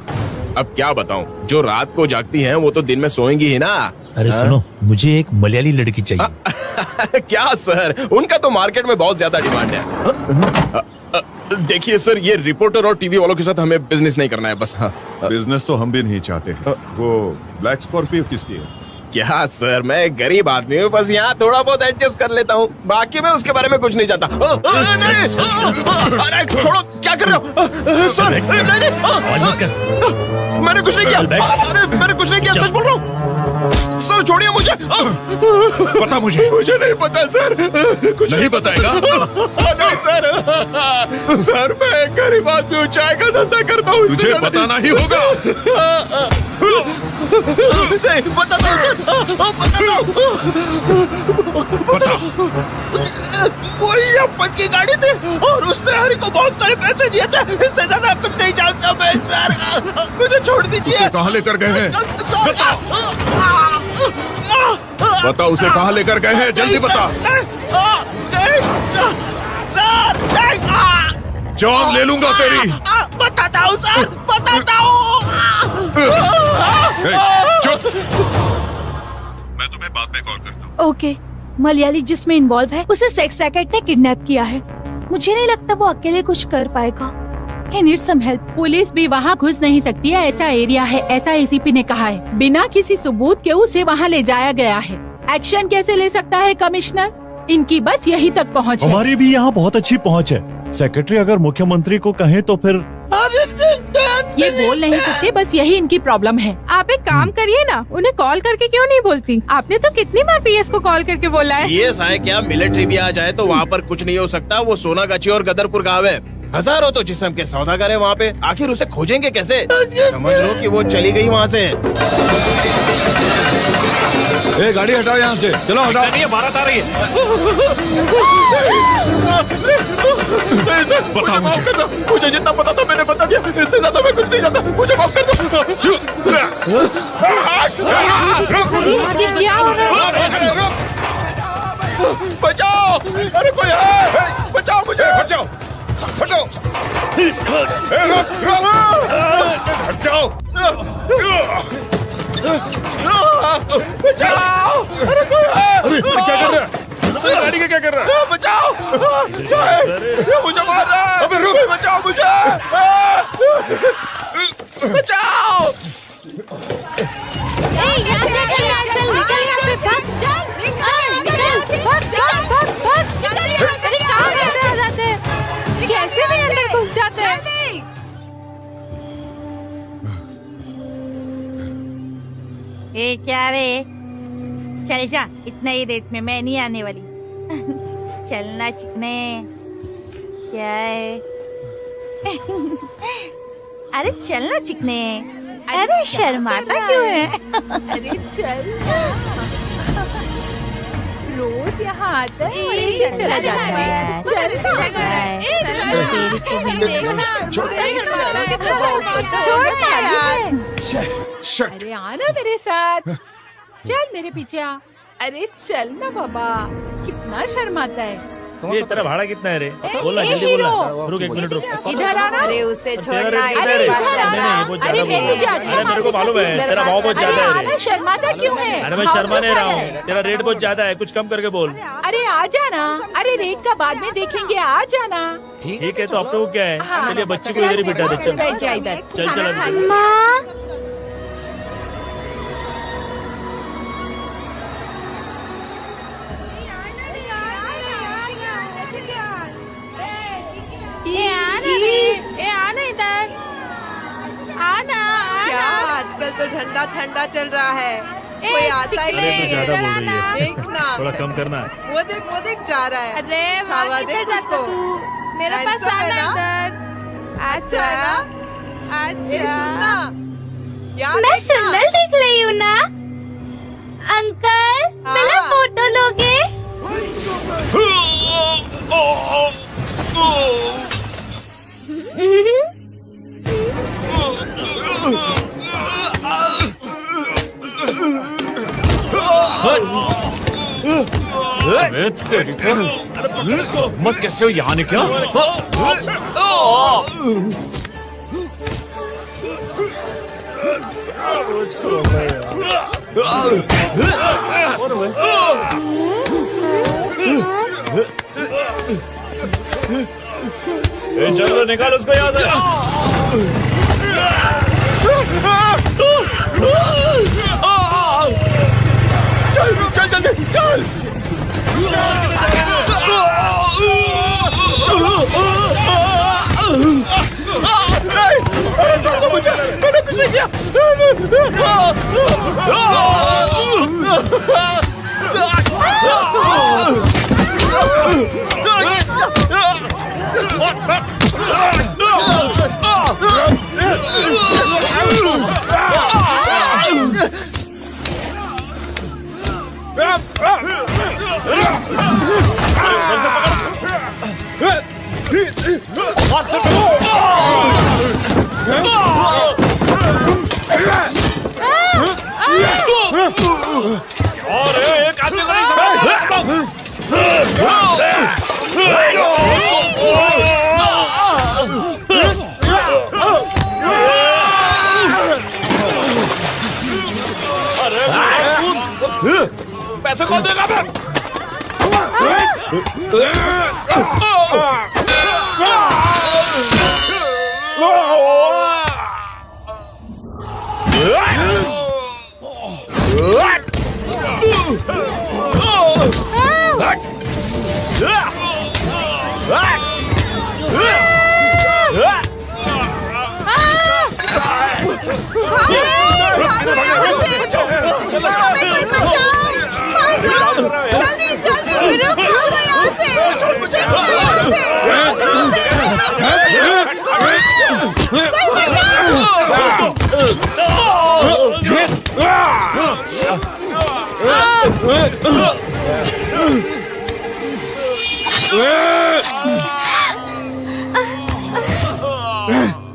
A: अब क्या बताऊं, जो रात को जागती हैं वो तो दिन में सोएंगी ही ना।
G: अरे
A: हाँ?
G: सुनो, मुझे एक मलयाली लड़की चाहिए।
A: क्या सर, उनका तो मार्केट में बहुत ज्यादा डिमांड है। देखिए सर, ये रिपोर्टर और टीवी वालों के साथ हमें बिजनेस नहीं करना है बस। हाँ,
H: बिजनेस तो हम भी नहीं चाहते हैं। वो ब्लैक स्कॉर्पियो किसकी है?
A: क्या सर, मैं गरीब आदमी हूँ, बस यहाँ थोड़ा बहुत एडजस्ट कर लेता हूँ, बाकी मैं उसके बारे में कुछ नहीं चाहता। अरे छोड़ो, क्या कर रहे हो सर? मैंने कुछ नहीं किया। अरे मैंने कुछ नहीं किया, सच बोल रहा हूँ सर, छोड़िए मुझे।
H: पता मुझे
A: नहीं पता सर। कुछ
H: नहीं बताएगा?
A: नहीं सर, सर मैं गरीब आदमी हूँ, चाय का धंधा करता हूँ।
H: तुझे बताना ही होगा।
A: नहीं बताता हूँ सर, बताता हूँ।
H: बता।
A: वही अप्पन की गाड़ी थी और उसने हरी को बहुत सारे पैसे दिए थे, इससे ज्यादा कुछ नहीं जानता मैं सर, मुझे छोड़ दीजिए।
H: उसे कहाँ लेकर गए हैं? बता, उसे कहाँ लेकर गए हैं? जल्दी बता। जान ले लूंगा तेरी।
A: बताता हूँ सर, बताता हूँ।
H: चुप। मैं तुम्हें बाद में कॉल करता हूँ।
F: ओके, मलयाली जिसमें इन्वॉल्व है उसे सेक्स रैकेट ने किडनैप किया है। मुझे नहीं लगता वो अकेले कुछ कर पाएगा। He needs some help.
D: Police भी वहाँ घुस नहीं सकती है, ऐसा एरिया है, ऐसा एसीपी ने कहा है। बिना किसी सबूत के उसे वहाँ ले जाया गया है। एक्शन कैसे ले सकता है कमिश्नर? इनकी बस यही तक पहुँच है।
M: हमारी भी यहाँ बहुत अच्छी पहुँच है। सेक्रेटरी अगर मुख्यमंत्री को कहे तो फिर
D: ये बोल नहीं सकते, बस यही इनकी प्रॉब्लम है।
B: आप एक काम करिए ना, उन्हें कॉल करके क्यों नहीं बोलती? आपने तो कितनी बार पीएस को कॉल करके बोला है।
A: पीएस आए क्या, मिलिट्री भी आ जाए तो वहाँ पर कुछ नहीं हो सकता। वो सोनागाछी और गदरपुर गाँव है, हजारों तो जिस्म के सौदागर है वहाँ पे, आखिर उसे खोजेंगे कैसे? समझ लो कि वो चली गई वहाँ से।
C: ए, गाड़ी हटाओ यहाँ से, चलो हटाओ।
M: नहीं, बारात आ रही है।
A: बता मुझे जितना पता था मैंने बता दिया, इससे ज्यादा मैं कुछ नहीं जानता, मुझे माफ कर दो।
B: क्या हो रहा है?
A: बचाओ, अरे कोई है, बचाओ मुझे, हट जाओ, हट जाओ, हट जाओ, बचाओ, अरे कोई है।
G: अरे क्या कर रहा है? गाड़ी का क्या कर रहा है?
A: बचाओ, ये मुझे मार रहा है। अबे रुक, बचाओ मुझे, बचाओ।
B: चल निकल यहाँ से, भाग, चल, निकल, भाग, भाग, भाग। अरे कहाँ कैसे आ जाते हैं? कैसे भी अंदर घुस जाते हैं?
R: ए क्या रे, चल जा, इतना ही रेट में मैं नहीं आने वाली। चलना चिकने, क्या है? अरे चलना चिकने, अरे शर्माता क्यों है?
D: अरे चल, रोज यहाँ आता है और
R: ए,
D: चल
R: चल
D: जाता है। चल अरे आना मेरे साथ, चल मेरे पीछे आ। अरे चल ना बाबा, कितना शर्माता है।
G: ये तेरा भाड़ा कितना है रे? बोला जल्दी बोला। रुक एक मिनट रुक।
D: इधर आना।
E: अरे उसे छोड़ना,
G: अरे मेरे को मालूम है तेरा भाव बहुत ज्यादा है रे।
D: शर्माता क्यों है?
G: अरे मैं शर्मा नहीं रहा हूँ, तेरा रेट बहुत ज्यादा है, कुछ कम करके बोल।
D: अरे आ जाना, अरे रेट का बाद में देखेंगे, आ जाना।
G: ठीक है तो अपने को क्या है? चलिए बच्ची को इधर ही बिठा दे, चल
D: बैठ जा इधर।
G: चल चल।
B: आना इधर, आना।
E: क्या आजकल तो ठंडा ठंडा चल रहा है, कोई आता ही
G: अरे तो ज्यादा बोल रही है,
E: देखना
G: थोड़ा कम करना है।
E: वो देख जा रहा है।
B: अरे
E: छावा
B: वहाँ किधर
E: देख
B: जाता
E: उसको।
B: तू? मेरे पास
E: Handsome है
B: आना
E: ना?
B: इधर।
E: अच्छा है ना? ये
B: अच्छा।
E: सुनना, याद
Q: मैं
E: रखना।
Q: सुंदर दिख रही हूँ ना? अंकल, मेरा फोटो लोगे?
M: अरे तेरी मत कैसे हो यहाँ निकला? चलो निकाल उसको यहाँ से।
A: चल चल जल्दी चल। छोड़ दो मुझे, मैंने कुछ नहीं किया।
G: और एक आदमी को नहीं समझ।
A: पैसे कौन देगा मैं?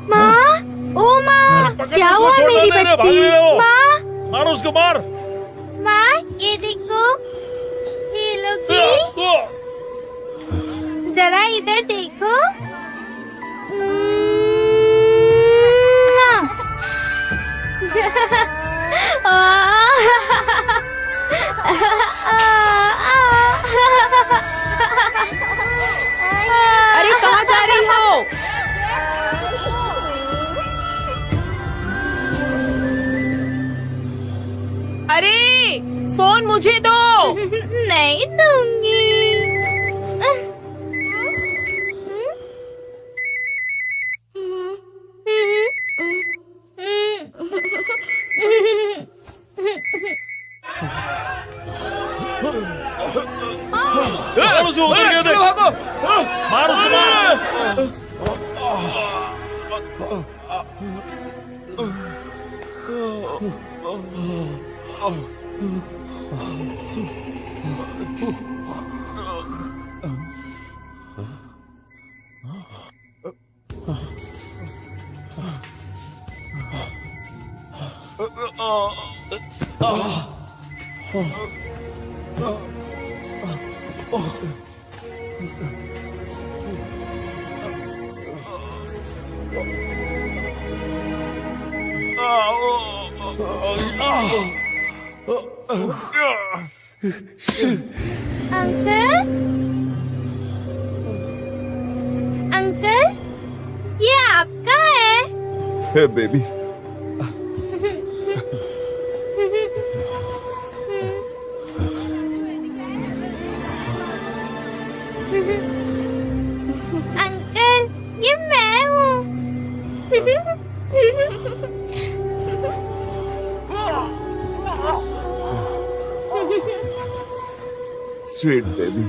Q: माँ, ओ माँ, क्या हुआ मेरी बच्ची? माँ,
G: मार उसको मार।
Q: माँ, ये देखो, ये लोगी, जरा इधर देखो।
B: अरे कहाँ जा रही हो? अरे फोन मुझे दो।
Q: नहीं दूंगी।
G: मार उसको, उधर गया देख। मार उसको, मार।
Q: अंकल, अंकल, ये आपका है?
H: हे बेबी,
Q: अंकल, ये मैं हूँ।
H: Sweet baby.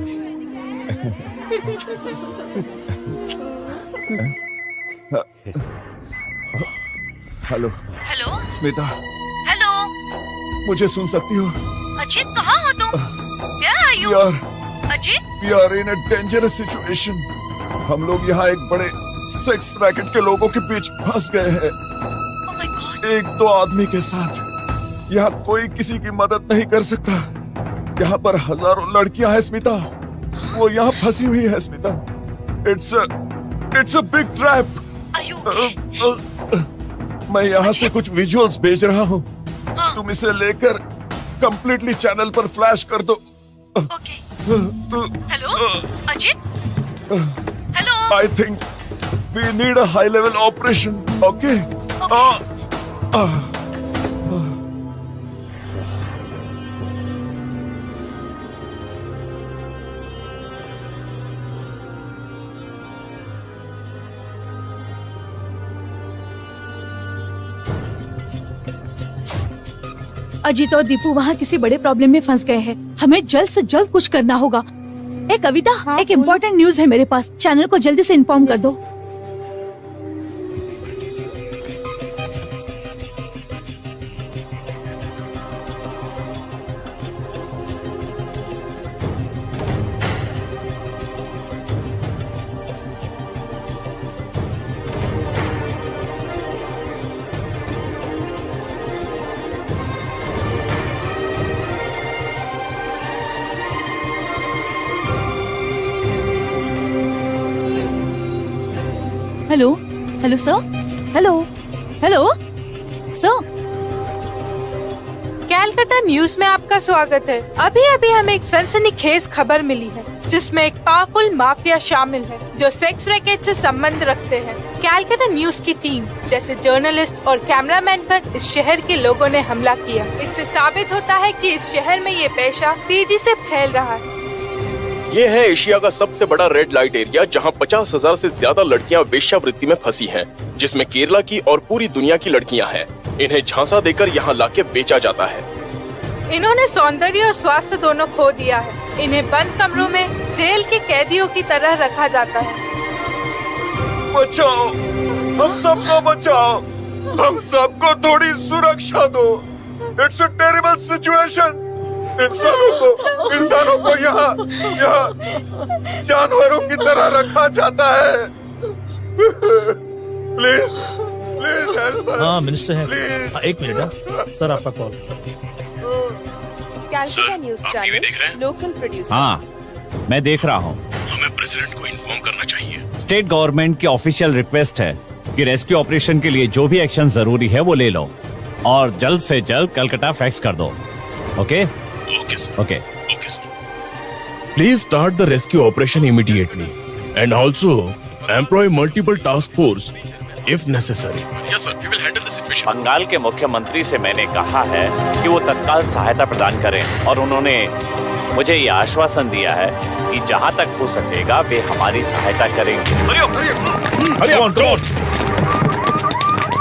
H: Hello
R: hello
H: Smita,
R: hello
H: मुझे सुन सकती हो?
R: अजीत, कहाँ हो तुम? Where are you?
H: यार,
R: Ajit,
H: we are in a dangerous situation. हम लोग यहाँ एक बड़े सेक्स रैकेट के लोगों के बीच फंस गए हैं। एक दो आदमी के साथ। यहाँ कोई किसी की मदद नहीं कर सकता। यहाँ पर हजारों लड़कियां हैं स्मिता, वो यहाँ फंसी हुई है Smita. It's a big trap.
R: Are you okay?
H: मैं यहाँ से कुछ विजुअल्स भेज रहा हूँ, तुम इसे लेकर कंप्लीटली चैनल पर फ्लैश कर दो।
F: Hello Ajit. Hello.
H: I think we need a high level operation. Okay.
F: Ajit और दीपू वहाँ किसी बड़े प्रॉब्लम में फंस गए हैं। हमें जल्द से जल्द कुछ करना होगा। कविता, एक इम्पोर्टेंट न्यूज है मेरे पास। चैनल को जल्दी से इन्फॉर्म कर दो। Hello hello sir. Hello hello sir.
B: Calcutta news में आपका स्वागत है। अभी अभी हमें एक सनसनीखेज खबर मिली है जिसमें एक पावरफुल माफिया शामिल है जो सेक्स रैकेट से संबंध रखते हैं। कैलकाटा न्यूज की टीम जैसे जर्नलिस्ट और कैमरामैन पर इस शहर के लोगों ने हमला किया। इससे साबित होता है कि इस शहर में ये पेशा तेजी से फैल रहा है।
A: ये है एशिया का सबसे बड़ा रेड लाइट एरिया जहां 50,000 से ज्यादा लड़कियां वेश्यावृत्ति में फंसी हैं, जिसमें केरला की और पूरी दुनिया की लड़कियां हैं। इन्हें झांसा देकर यहाँ लाके बेचा जाता है।
B: इन्होंने सौंदर्य और स्वास्थ्य दोनों खो दिया है। इन्हें बंद कमरों में जेल के कैदियों की तरह रखा जाता है।
H: बचाओ, हम सबको बचाओ, हम सबको थोड़ी सुरक्षा दो। It's a terrible situation. इंसानों को यहाँ जानवरों की तरह रखा जाता है। Please please help us.
G: हाँ मिनिस्टर है। एक मिनट सर, आपका कॉल।
B: कैलकाटा न्यूज चैनल
A: देख रहे हैं?
B: Local producer.
M: हाँ, मैं देख रहा हूँ।
A: हमें प्रेसिडेंट को इन्फॉर्म करना चाहिए।
M: स्टेट गवर्नमेंट की ऑफिशियल रिक्वेस्ट है कि रेस्क्यू ऑपरेशन के लिए जो भी एक्शन जरूरी है वो ले लो और जल्द से जल्द कलकत्ता फैक्स कर दो। Okay
A: okay sir. Please start the rescue operation immediately and also employ multiple task force if necessary. Yes sir, we will handle the situation.
M: Bengal के मुख्यमंत्री से मैंने कहा है कि वो तत्काल सहायता प्रदान करें और उन्होंने मुझे ये आश्वासन दिया है कि जहाँ तक हो सकेगा वे हमारी सहायता करेंगे।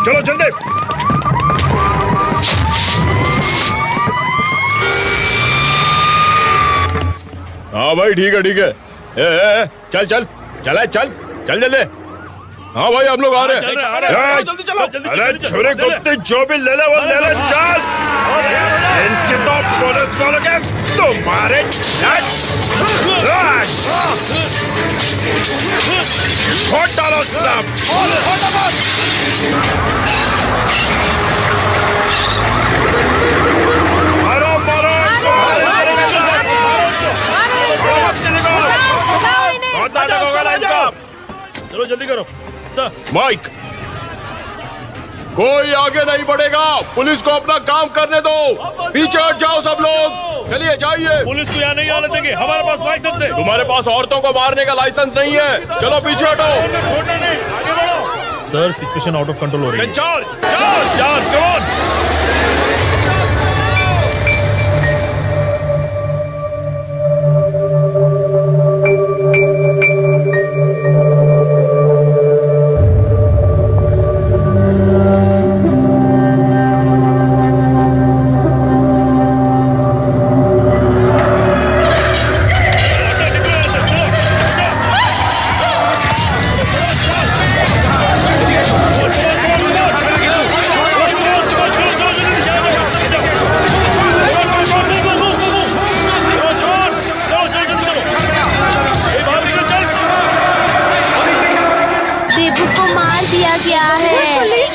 G: चलो जल्दी।
A: हाँ भाई ठीक है। चल चल जल्दी। हाँ भाई हम लोग आ रहे हैं।
G: अरे छोरे कुत्ते जो भी ले ले वो ले ले, चल। इनके तो पुलिस वालों के तुम्हारे फोड़ डालो सब। चलो जल्दी करो सर।
A: माइक, कोई आगे नहीं बढ़ेगा। पुलिस को अपना काम करने दो। पीछे हट जाओ सब लोग। चलिए जाइए।
G: पुलिस को यहाँ नहीं आने देंगे, हमारे पास लाइसेंस है।
A: तुम्हारे पास औरतों को मारने का लाइसेंस नहीं है। चलो पीछे हटो।
G: Sir situation out of control हो रही है।
A: Charge come on.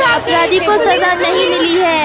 Q: अपराधी को सजा नहीं मिली है।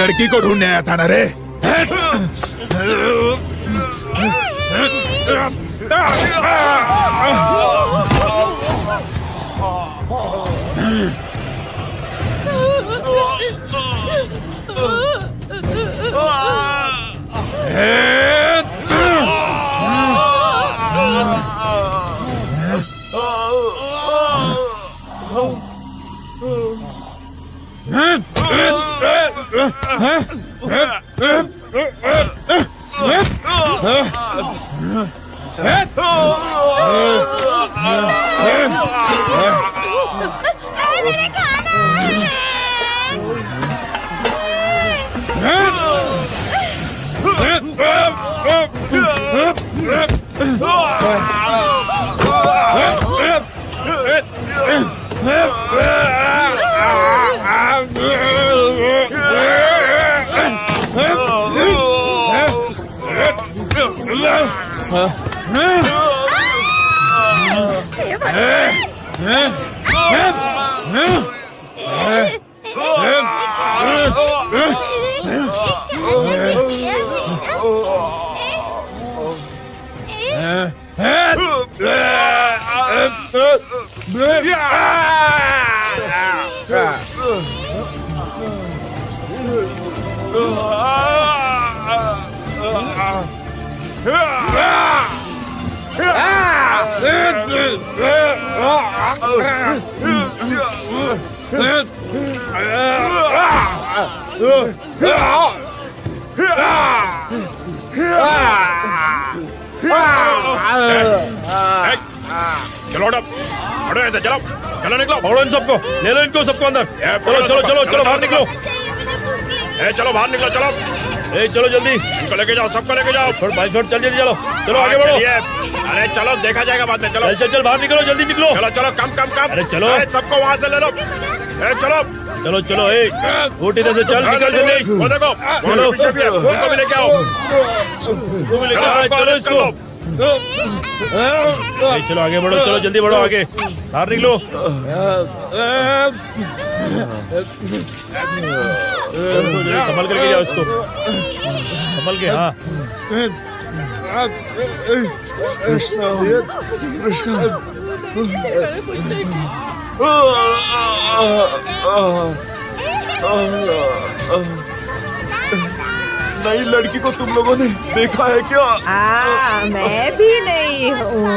L: लड़की को ढूंढने आया था ना रे।
G: चलो हटो ऐसे, चलो चलो निकलो, पकड़ो इन सबको, ले लो इनको सबको अंदर। चलो चलो चलो चलो बाहर निकलो, चलो बाहर निकलो, चलो चलो जल्दी, इनको लेके जाओ, सबको लेके जाओ। छोड़ भाई छोड़, चल जल्दी चलो, चलो आगे बढ़ो। अरे चलो देखा जाएगा बाद में, चलो चल चल बाहर निकलो, जल्दी निकलो। चलो चलो कम कम कम, अरे चलो सबको वहाँ से ले लो। चलो चलो चलो उठ इधर से, चल निकल जल्दी। वो देखो उनको भी लेके आओ, चलो इसको। चलो आगे बढ़ो, चलो जल्दी बढ़ो, आगे बाहर निकलो। संभल करके जाओ इसको, संभल के। हाँ
N: कृष्णा कृष्णा
H: नई लड़की को तुम लोगों ने देखा है क्या?
E: मैं भी नहीं हूँ।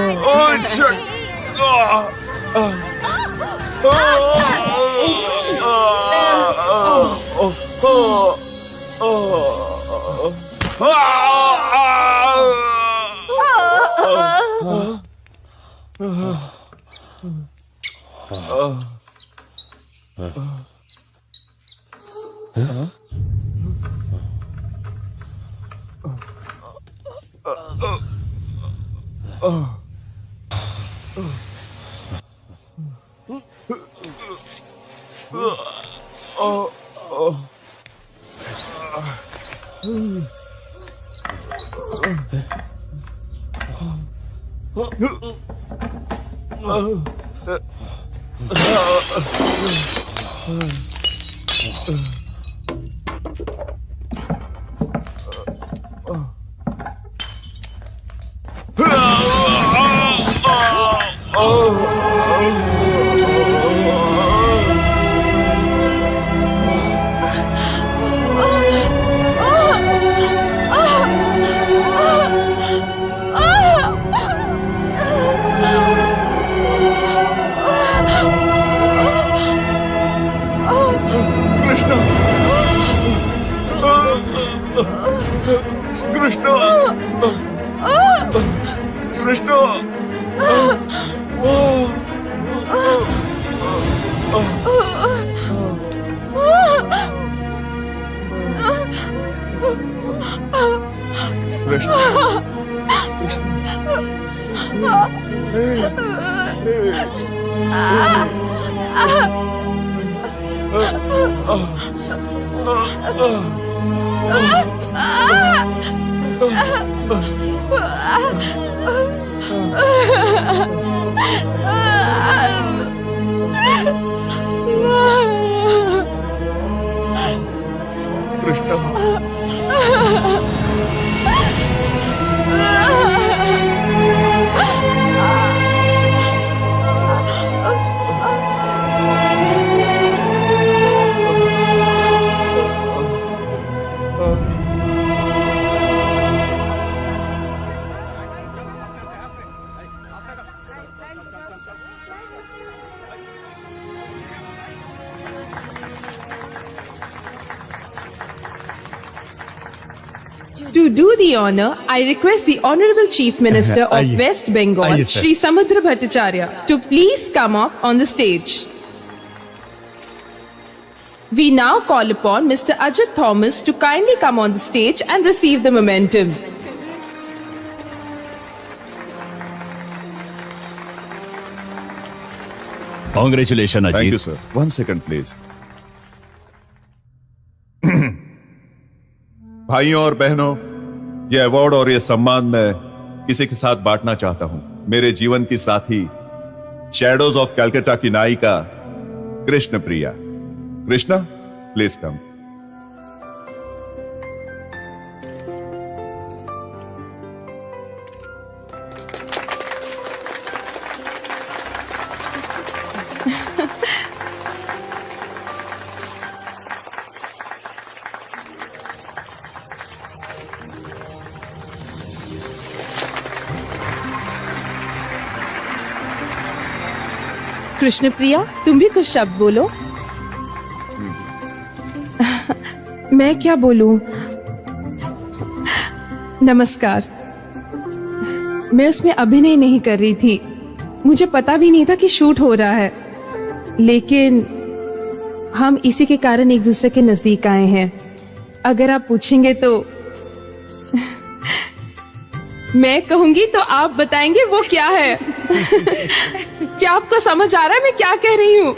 B: To do the honor, I request the Honorable Chief Minister of
H: आइए,
B: West Bengal,
H: आइए, sir.
B: Shri Samudra Bhattacharya, to please come up on the stage. We now call upon Mr. Ajit Thomas to kindly come on the stage and receive the momentum.
M: Congratulations, Ajit.
H: Thank you, sir. 1 second, please. भाइयों और बहनों, ये award और ये सम्मान मैं किसी के साथ बांटना चाहता हूं। मेरे जीवन की साथी, शैडोज ऑफ कैलकाटा की नायिका कृष्ण प्रिया। Krishna, please come.
B: कृष्ण प्रिया, तुम भी कुछ शब्द बोलो। मैं क्या बोलूं? नमस्कार। मैं उसमें अभिनय नहीं कर रही थी, मुझे पता भी नहीं था कि शूट हो रहा है, लेकिन हम इसी के कारण एक दूसरे के नजदीक आए हैं। अगर आप पूछेंगे तो मैं कहूंगी तो आप बताएंगे वो क्या है। क्या आपको समझ आ रहा है मैं क्या कह रही हूँ?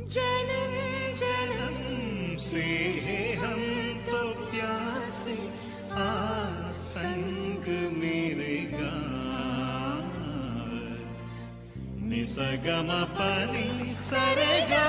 K: जन्म जन्म से हम तो प्यासे आ संग मेरे गान निसगम पनी सरगा